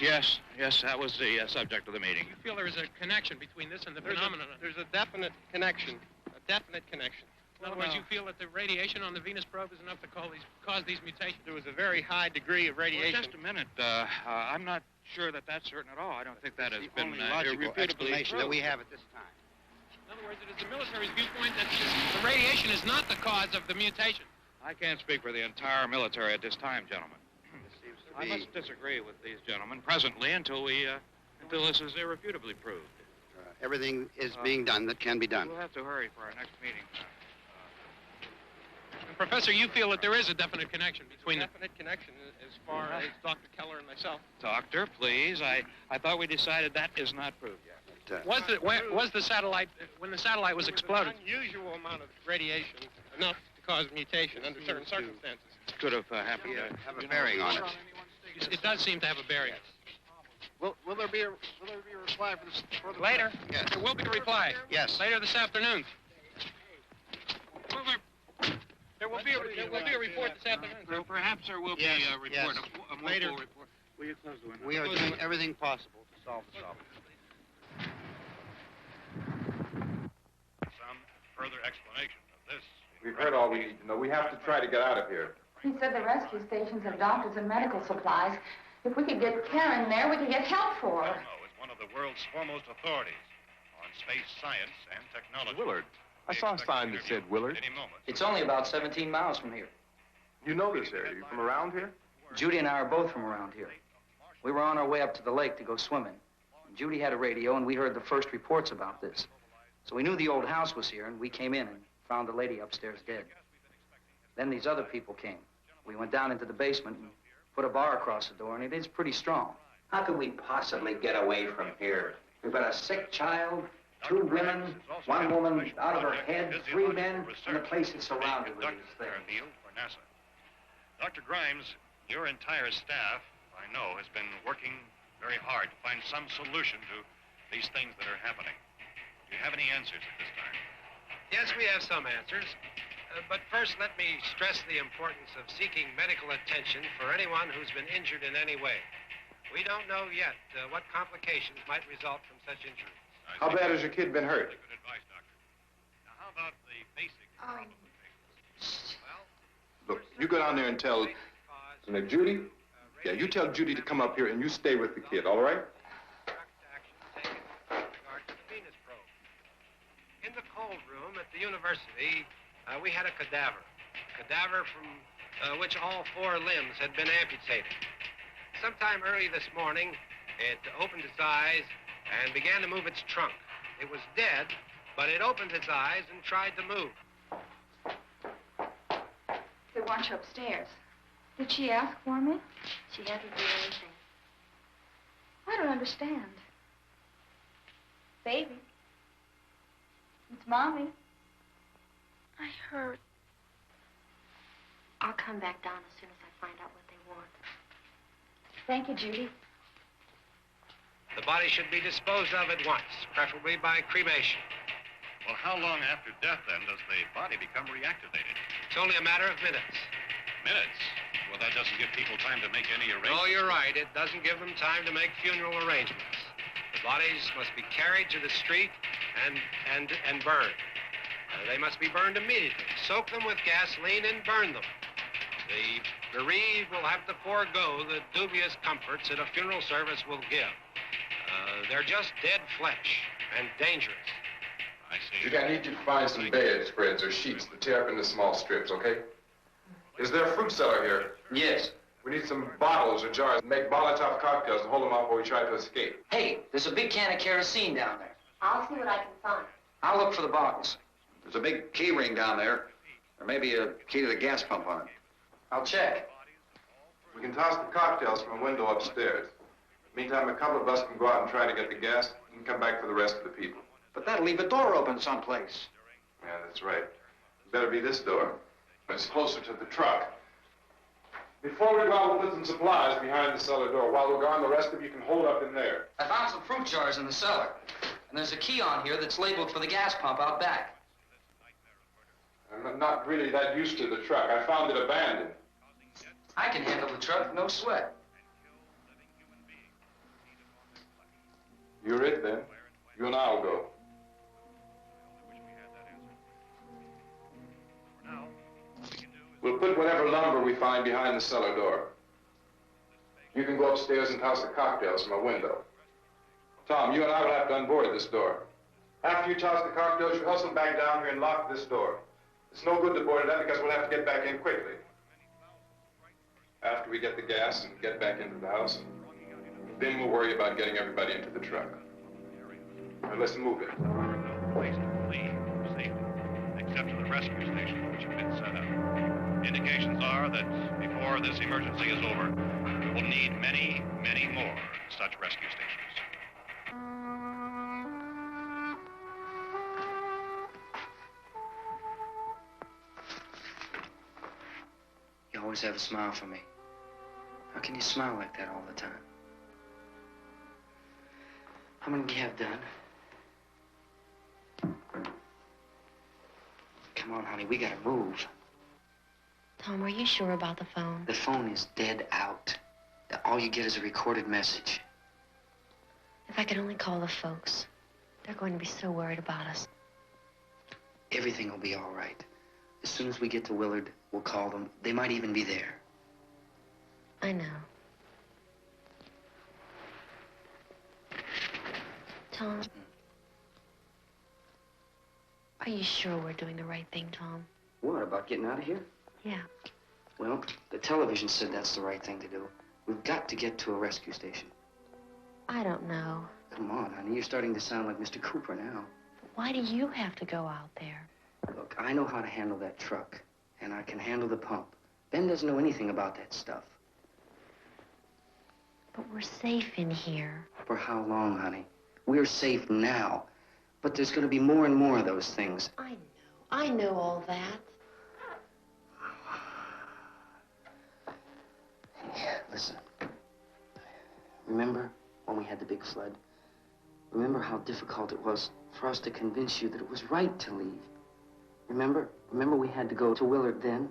Yes, that was the subject of the meeting. You feel there is a connection between this and the phenomenon? There's a definite connection. In other words, you feel that the radiation on the Venus probe is enough to cause these mutations? There was a very high degree of radiation. Well, just a minute. I'm not sure that that's certain at all. I don't think that has been logical explanation that we have at this time. In other words, it is the military's viewpoint that the radiation is not the cause of the mutation. I can't speak for the entire military at this time, gentlemen. I must disagree with these gentlemen presently until this is irrefutably proved. Everything is being done that can be done. We'll have to hurry for our next meeting. And Professor, you feel that there is a definite connection between them? Definite connection as far as Dr. Keller and myself. Doctor, please. I thought we decided that is not proved yet. Was the satellite, when the satellite was exploded? An unusual amount of radiation, enough to cause mutation under certain circumstances. Could have happened. Have a bearing on it. It does seem to have a bearing. Will there be a reply for the Later? Yes. There will be a reply. Yes. Later this afternoon. There will be a report this afternoon. Well, perhaps there will be a report, a more full report. Will you close the window? We are doing everything possible to solve the problem. Some further explanation of this. We've heard all we need to know. We have to try to get out of here. He said the rescue stations have doctors and medical supplies. If we could get Karen there, we could get help for her. No, it's one of the world's foremost authorities on space science and technology. Willard. I saw a sign that said Willard. Any moment. It's only about 17 miles from here. You know this area. You from around here? Judy and I are both from around here. We were on our way up to the lake to go swimming. Judy had a radio, and we heard the first reports about this. So we knew the old house was here, and we came in and found the lady upstairs dead. Then these other people came. We went down into the basement and put a bar across the door, and it is pretty strong. How could we possibly get away from here? We've got a sick child, 2 women, 1 woman out of her head, 3 men, and the place is surrounded with these things. Dr. Grimes, your entire staff, I know, has been working very hard to find some solution to these things that are happening. Do you have any answers at this time? Yes, we have some answers. But first, let me stress the importance of seeking medical attention for anyone who's been injured in any way. We don't know yet what complications might result from such injury. How bad has your kid been hurt? Good advice, Doctor. Now, how about the basic... Look, you go down there and tell... Judy? Yeah, you tell Judy to come up here and you stay with the kid, all right? In the cold room at the university, we had a cadaver from which all 4 limbs had been amputated. Sometime early this morning, it opened its eyes and began to move its trunk. It was dead, but it opened its eyes and tried to move. They want you upstairs. Did she ask for me? She hasn't done anything. I don't understand. Baby. It's Mommy. I heard. I'll come back down as soon as I find out what they want. Thank you, Judy. The body should be disposed of at once, preferably by cremation. Well, how long after death, then, does the body become reactivated? It's only a matter of minutes. Minutes? Well, that doesn't give people time to make any arrangements. Oh, you're right. It doesn't give them time to make funeral arrangements. The bodies must be carried to the street and burned. They must be burned immediately. Soak them with gasoline and burn them. The bereaved will have to forego the dubious comforts that a funeral service will give. They're just dead flesh and dangerous. I see. Judy, I need you to find some bedspreads or sheets to tear up into small strips, okay? Is there a fruit cellar here? Yes. We need some bottles or jars to make Molotov cocktails and hold them off while we try to escape. Hey, there's a big can of kerosene down there. I'll see what I can find. I'll look for the bottles. There's a big key ring down there. There may be a key to the gas pump on it. I'll check. We can toss the cocktails from a window upstairs. Meantime, a couple of us can go out and try to get the gas and come back for the rest of the people. But that'll leave a door open someplace. Yeah, that's right. Better be this door. It's closer to the truck. Before we go out, we'll put some supplies behind the cellar door. While we're gone, the rest of you can hold up in there. I found some fruit jars in the cellar. And there's a key on here that's labeled for the gas pump out back. I'm not really that used to the truck. I found it abandoned. I can handle the truck, no sweat. You're it, then. You and I'll go. We'll put whatever lumber we find behind the cellar door. You can go upstairs and toss the cocktails from a window. Tom, you and I will have to unboard at this door. After you toss the cocktails, you hustle back down here and lock this door. It's no good to board it up because we'll have to get back in quickly. After we get the gas and get back into the house, then we'll worry about getting everybody into the truck. Now, let's move it. No place to flee for safety, except to the rescue station, which have been set up. Indications are that before this emergency is over, we will need many, many more such rescue stations. You always have a smile for me. How can you smile like that all the time? How many do you have done? Come on, honey, we gotta move. Tom, are you sure about the phone? The phone is dead out. The all you get is a recorded message. If I could only call the folks. They're going to be so worried about us. Everything will be all right. As soon as we get to Willard, we'll call them. They might even be there. I know. Tom? Are you sure we're doing the right thing, Tom? What, about getting out of here? Yeah. Well, the television said that's the right thing to do. We've got to get to a rescue station. I don't know. Come on, honey. You're starting to sound like Mr. Cooper now. But why do you have to go out there? Look, I know how to handle that truck, and I can handle the pump. Ben doesn't know anything about that stuff. But we're safe in here. For how long, honey? We're safe now. But there's going to be more and more of those things. I know all that. Yeah, listen. Remember when we had the big flood? Remember how difficult it was for us to convince you that it was right to leave? Remember? Remember we had to go to Willard then?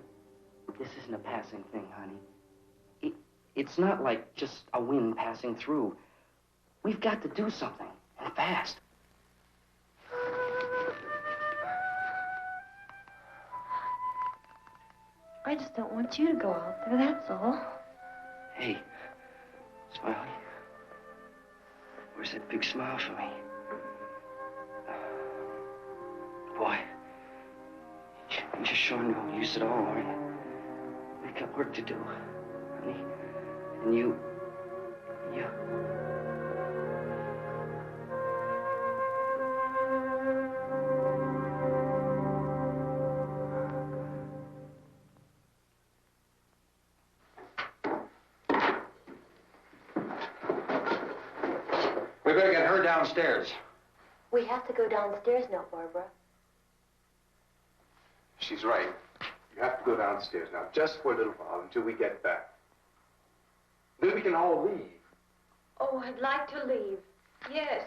This isn't a passing thing, honey. It's not like just a wind passing through. We've got to do something, and fast. I just don't want you to go out there, that's all. Hey, Smiley. Where's that big smile for me? Boy, you're sure no use at all, aren't you? We've got work to do, honey. And you... We better get her downstairs. We have to go downstairs now, Barbara. She's right. You have to go downstairs now, just for a little while, until we get back. Then we can all leave. Oh, I'd like to leave. Yes.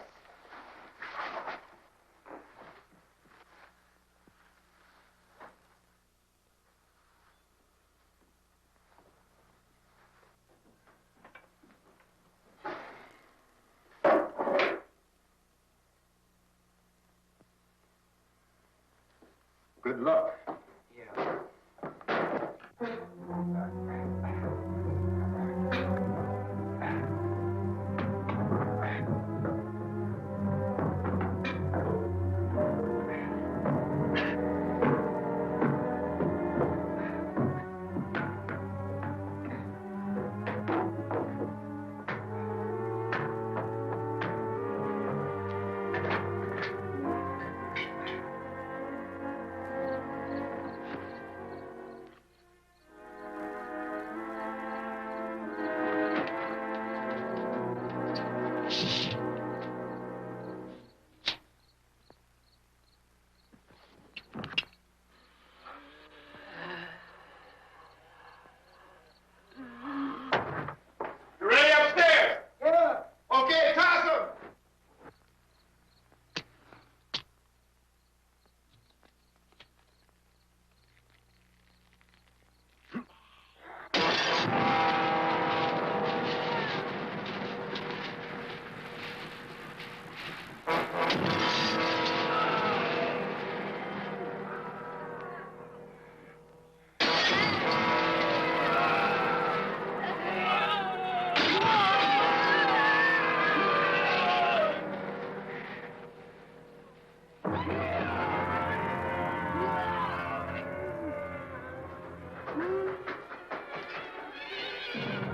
Good luck. Yeah. You ready upstairs? Yeah. Okay, toss 'em.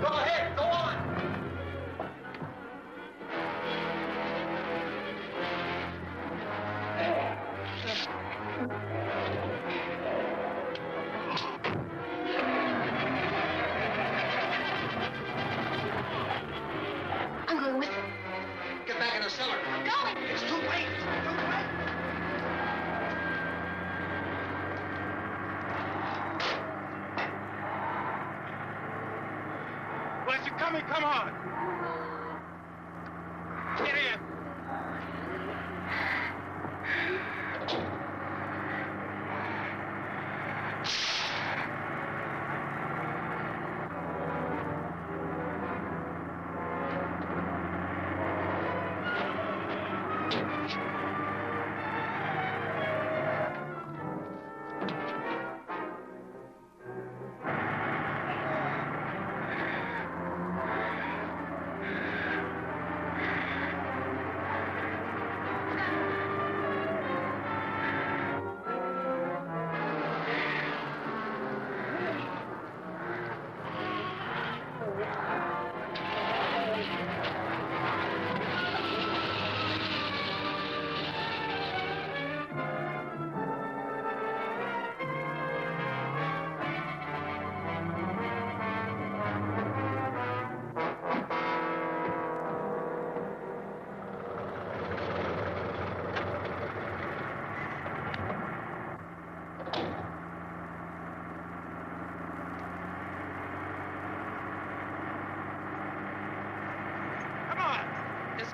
Go ahead, go on. I'm going with them. Get back in the cellar. I'm going. It's too late. It's too late. Well, if you're coming, come on. Get in.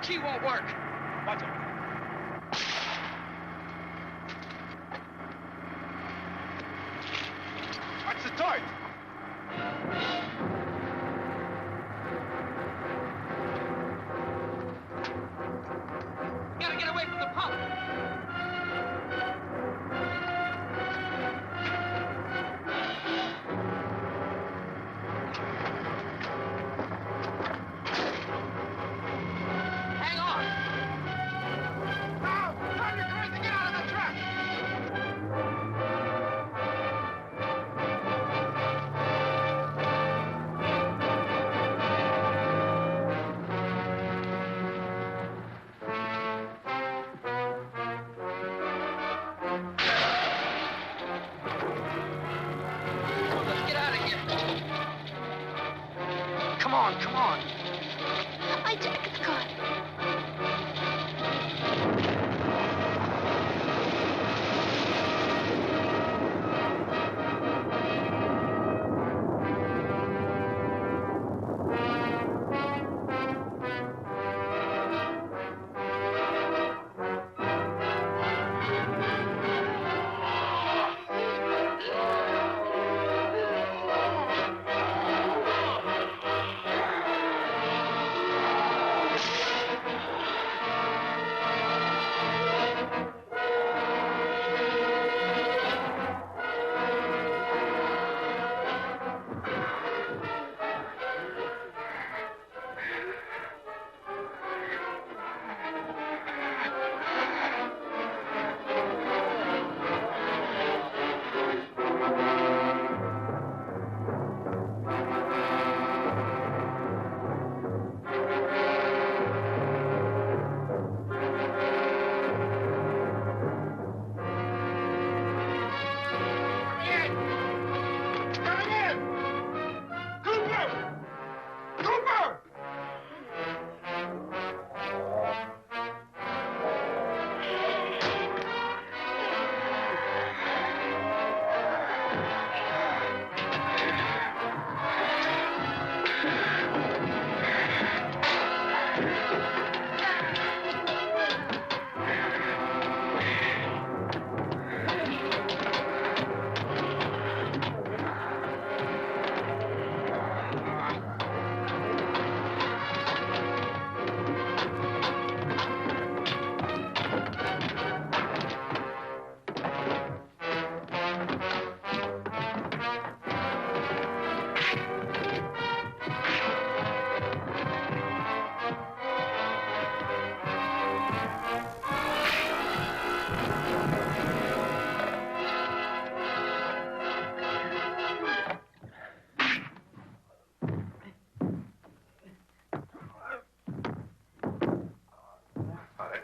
key won't work. Watch it. Watch the torch. Gotta get away from the pump. Hang on. Now, turn your cars and get out of the truck. Let's get out of here. Come on, come on. I jacked the car.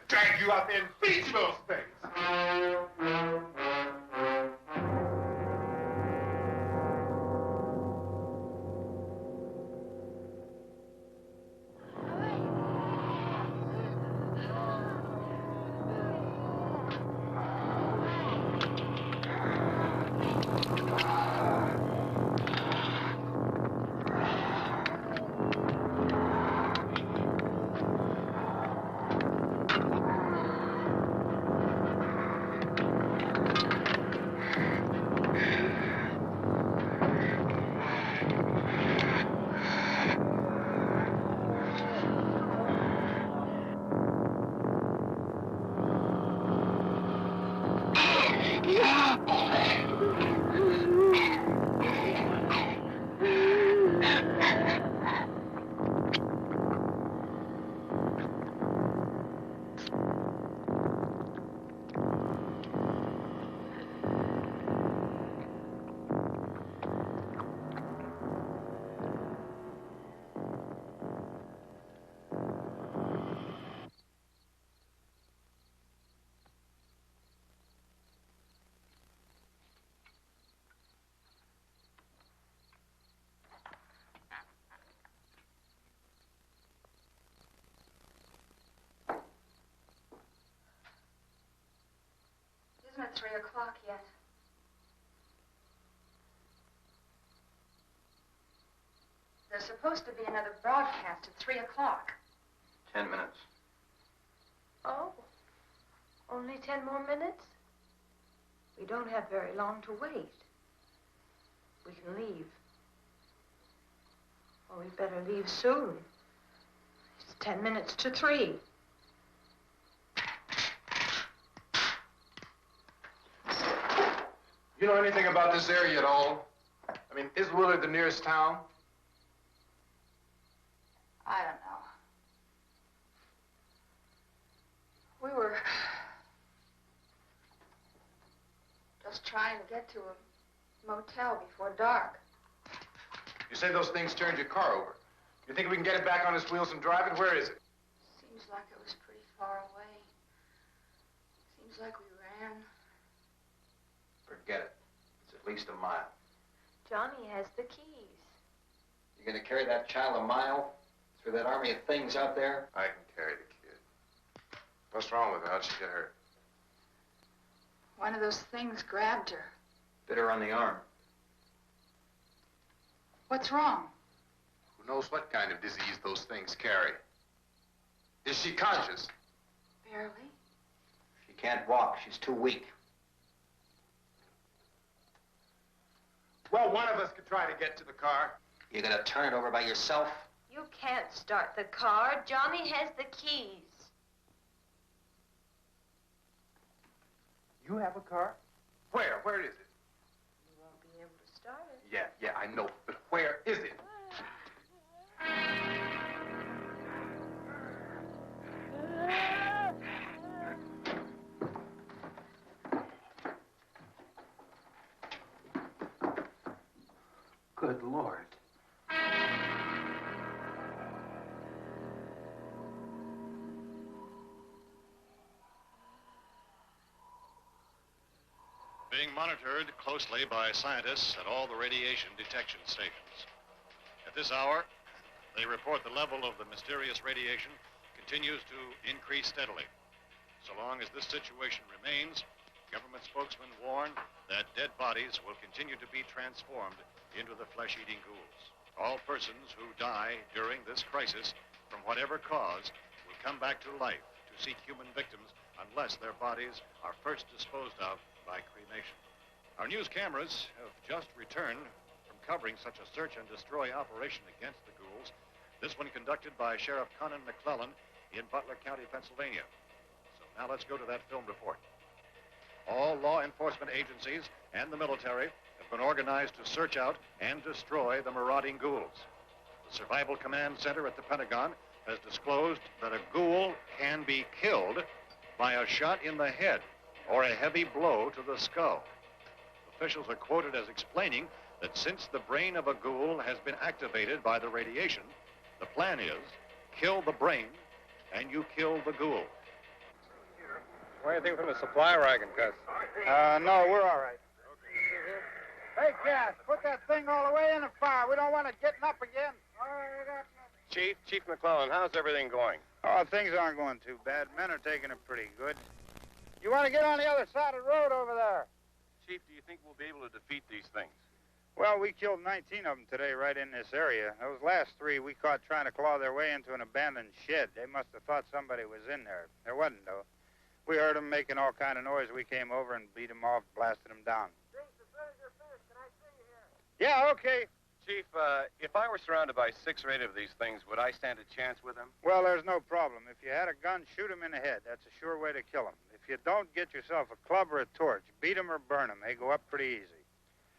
Drag you out there and feed you those things. Isn't it 3 o'clock yet? There's supposed to be another broadcast at 3 o'clock. 10 minutes. Oh, only 10 more minutes? We don't have very long to wait. We can leave. Oh, we'd better leave soon. It's 10 minutes to 3. You know anything about this area at all? I mean, is Willard the nearest town? I don't know. We were just trying to get to a motel before dark. You say those things turned your car over. You think we can get it back on its wheels and drive it? Where is it? Seems like it was pretty far away. Seems like we ran. Forget it. It's at least a mile. Johnny has the keys. You gonna carry that child a mile through that army of things out there? I can carry the kid. What's wrong with her? How'd she get hurt? One of those things grabbed her. Bit her on the arm. What's wrong? Who knows what kind of disease those things carry? Is she conscious? Barely. She can't walk. She's too weak. Well, one of us could try to get to the car. You gonna turn it over by yourself? You can't start the car. Johnny has the keys. You have a car? Where? Where is it? You won't be able to start it. Yeah, I know. But where is it? Good Lord. Being monitored closely by scientists at all the radiation detection stations. At this hour, they report the level of the mysterious radiation continues to increase steadily. So long as this situation remains, government spokesmen warn that dead bodies will continue to be transformed into the flesh-eating ghouls. All persons who die during this crisis, from whatever cause, will come back to life to seek human victims unless their bodies are first disposed of by cremation. Our news cameras have just returned from covering such a search and destroy operation against the ghouls, this one conducted by Sheriff Conan McClellan in Butler County, Pennsylvania. So now let's go to that film report. All law enforcement agencies and the military have been organized to search out and destroy the marauding ghouls. The Survival Command Center at the Pentagon has disclosed that a ghoul can be killed by a shot in the head or a heavy blow to the skull. Officials are quoted as explaining that since the brain of a ghoul has been activated by the radiation, the plan is kill the brain and you kill the ghoul. Anything from the supply wagon, Gus? No, we're all right. Hey, Cass, put that thing all the way in the fire. We don't want it getting up again. Chief McClellan, how's everything going? Oh, things aren't going too bad. Men are taking it pretty good. You want to get on the other side of the road over there? Chief, do you think we'll be able to defeat these things? Well, we killed 19 of them today right in this area. Those last 3 we caught trying to claw their way into an abandoned shed. They must have thought somebody was in there. There wasn't, though. We heard them making all kind of noise. We came over and beat them off, blasted them down. Yeah, okay. Chief, if I were surrounded by 6 or 8 of these things, would I stand a chance with them? Well, there's no problem. If you had a gun, shoot them in the head. That's a sure way to kill them. If you don't, get yourself a club or a torch. Beat them or burn them. They go up pretty easy.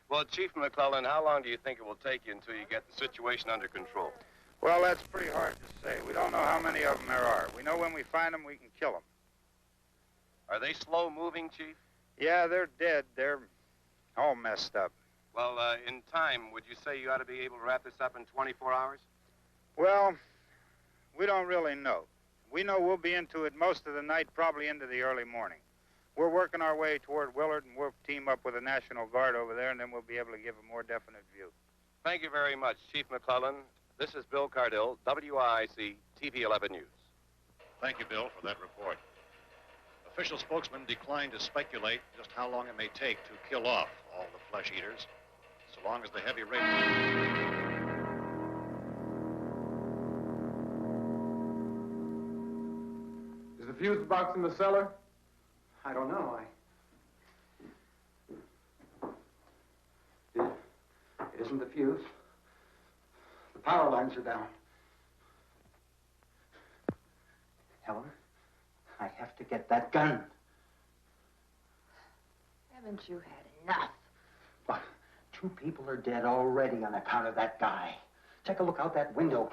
Well, Chief McClellan, how long do you think it will take you until you get the situation under control? Well, that's pretty hard to say. We don't know how many of them there are. We know when we find them, we can kill them. Are they slow-moving, Chief? Yeah, they're dead. They're all messed up. Well, in time, would you say you ought to be able to wrap this up in 24 hours? Well, we don't really know. We know we'll be into it most of the night, probably into the early morning. We're working our way toward Willard, and we'll team up with the National Guard over there, and then we'll be able to give a more definite view. Thank you very much, Chief McClellan. This is Bill Cardill, WIC TV 11 News. Thank you, Bill, for that report. Official spokesmen declined to speculate just how long it may take to kill off all the flesh eaters, so long as the heavy radiation... Is the fuse box in the cellar? I don't know. It isn't the fuse. The power lines are down. Helen, I have to get that gun. Haven't you had enough? But 2 people are dead already on account of that guy. Take a look out that window.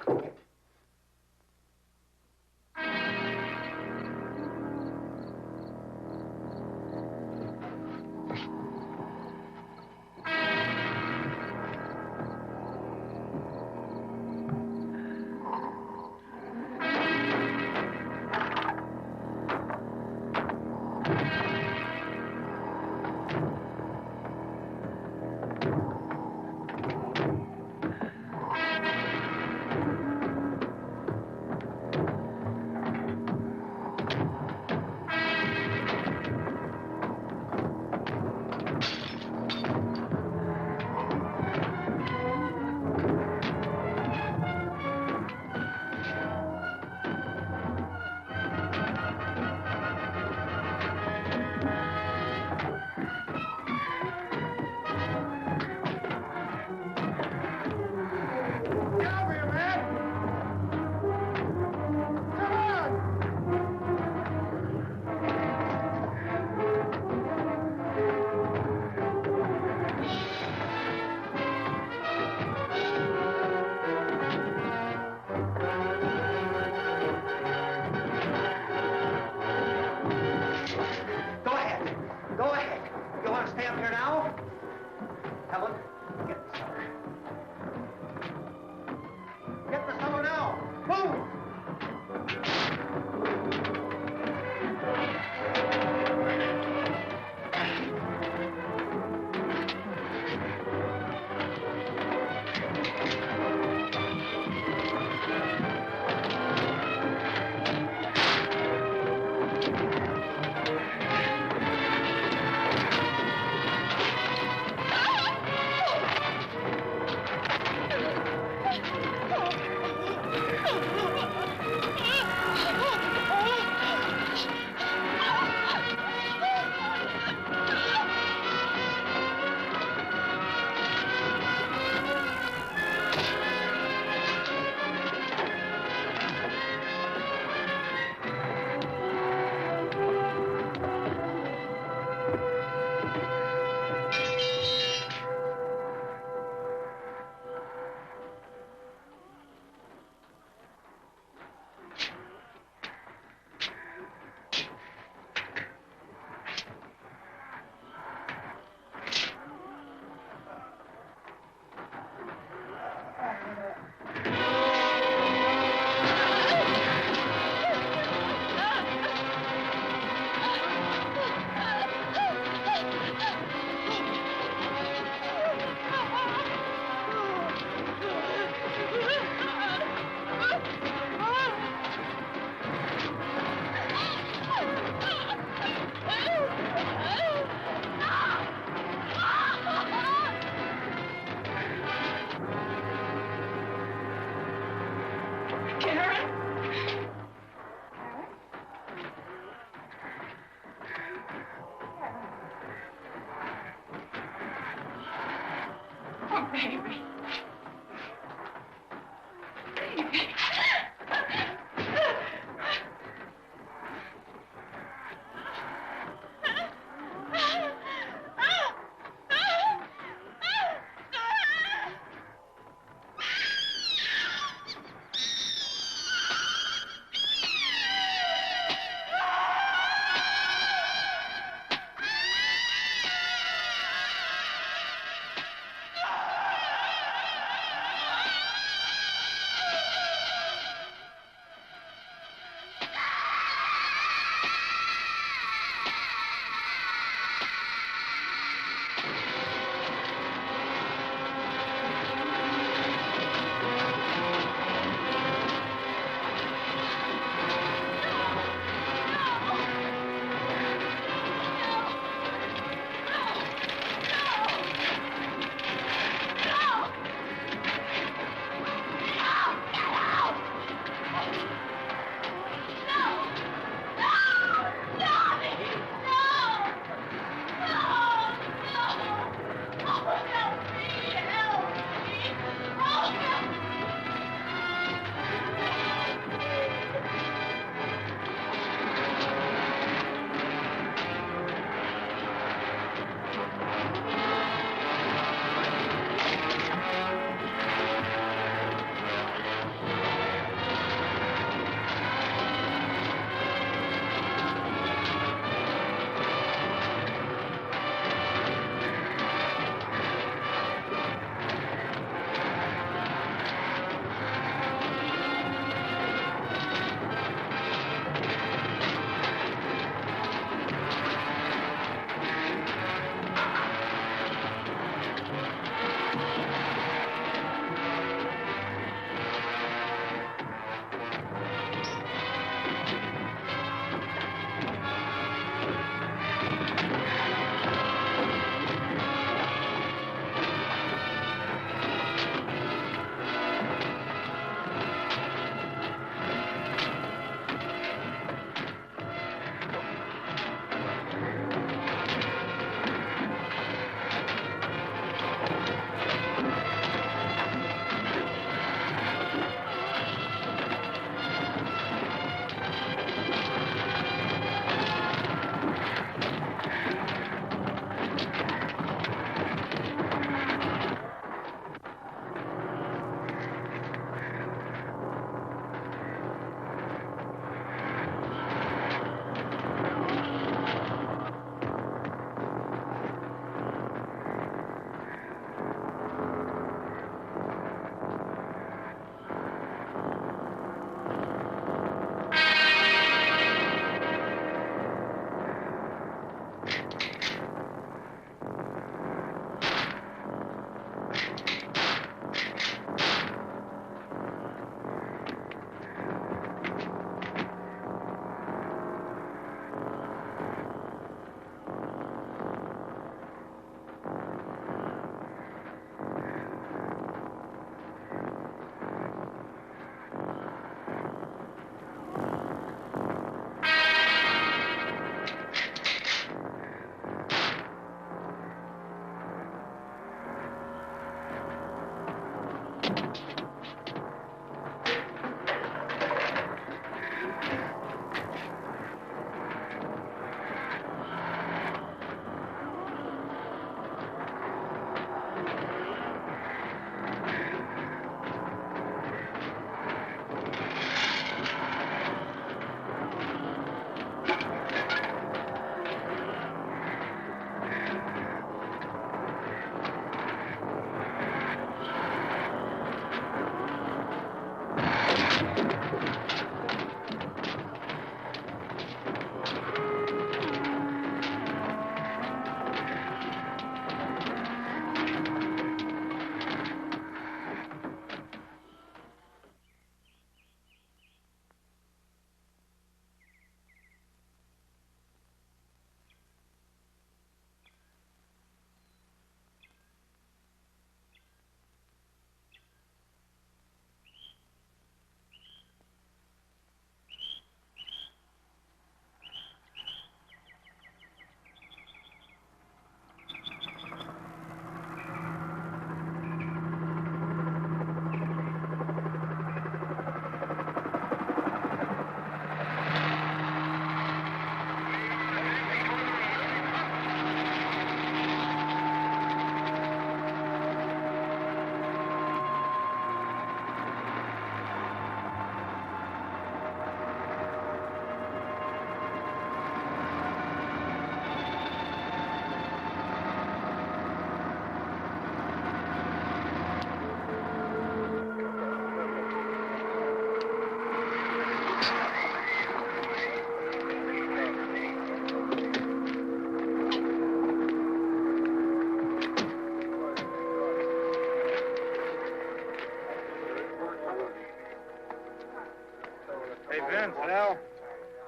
Hey, Vince, Al,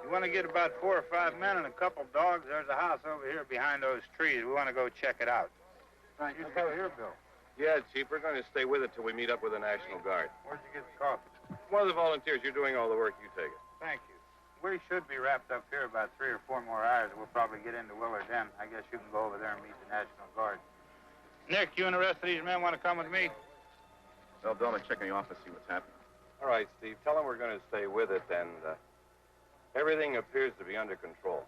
you want to get about 4 or 5 men and a couple dogs? There's a house over here behind those trees. We want to go check it out. Right. You go here, Bill. Yeah, Chief, we're going to stay with it till we meet up with the National Guard. Where'd you get the coffee? One of the volunteers, you're doing all the work, you take it. Thank you. We should be wrapped up here about 3 or 4 more hours. We'll probably get into Willard then. I guess you can go over there and meet the National Guard. Nick, you and the rest of these men want to come with me? Well, Bill, check in the office, see what's happening. All right, Steve, tell them we're going to stay with it, and everything appears to be under control.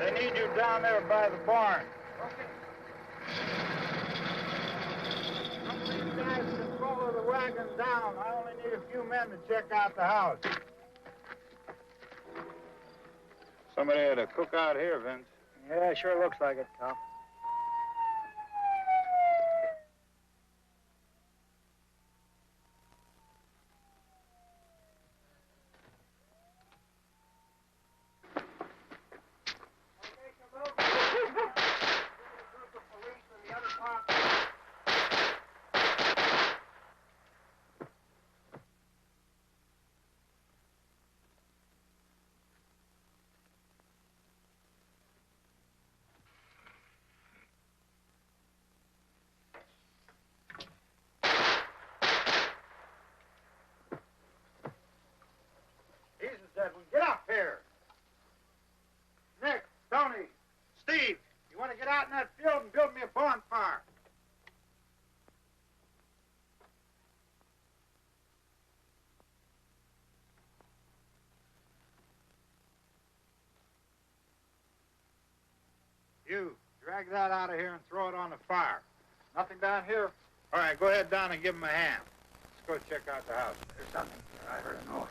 They need you down there by the barn. Some of these guys can follow the wagon down. I only need a few men to check out the house. Somebody had a cookout here, Vince. Yeah, sure looks like it, Tom. Get up here. Nick, Tony, Steve, you want to get out in that field and build me a bonfire? You, drag that out of here and throw it on the fire. Nothing down here? All right, go ahead down and give him a hand. Let's go check out the house. There's something here. I heard a noise.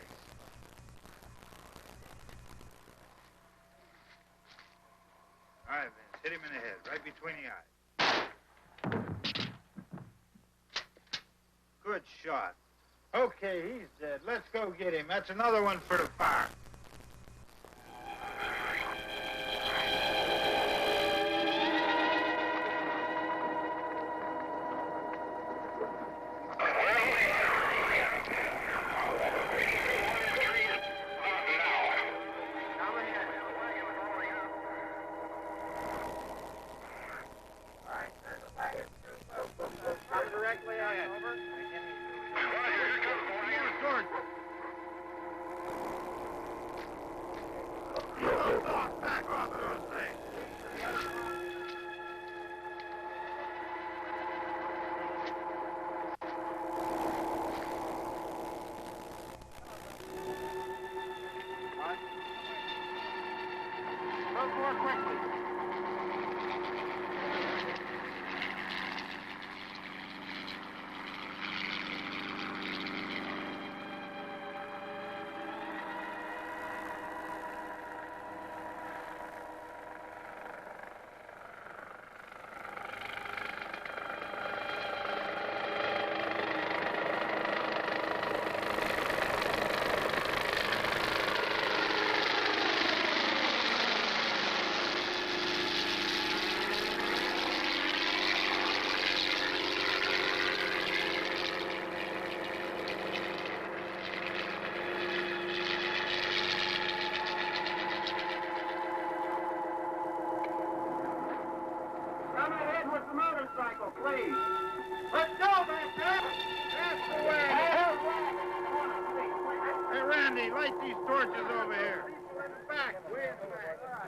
All right, Vince, hit him in the head, right between the eyes. Good shot. Okay, he's dead. Let's go get him. That's another one for the fire. More quickly. Please. Let's go, Master. That's the way. Hey, Randy, light these torches over here. Back, way in the back.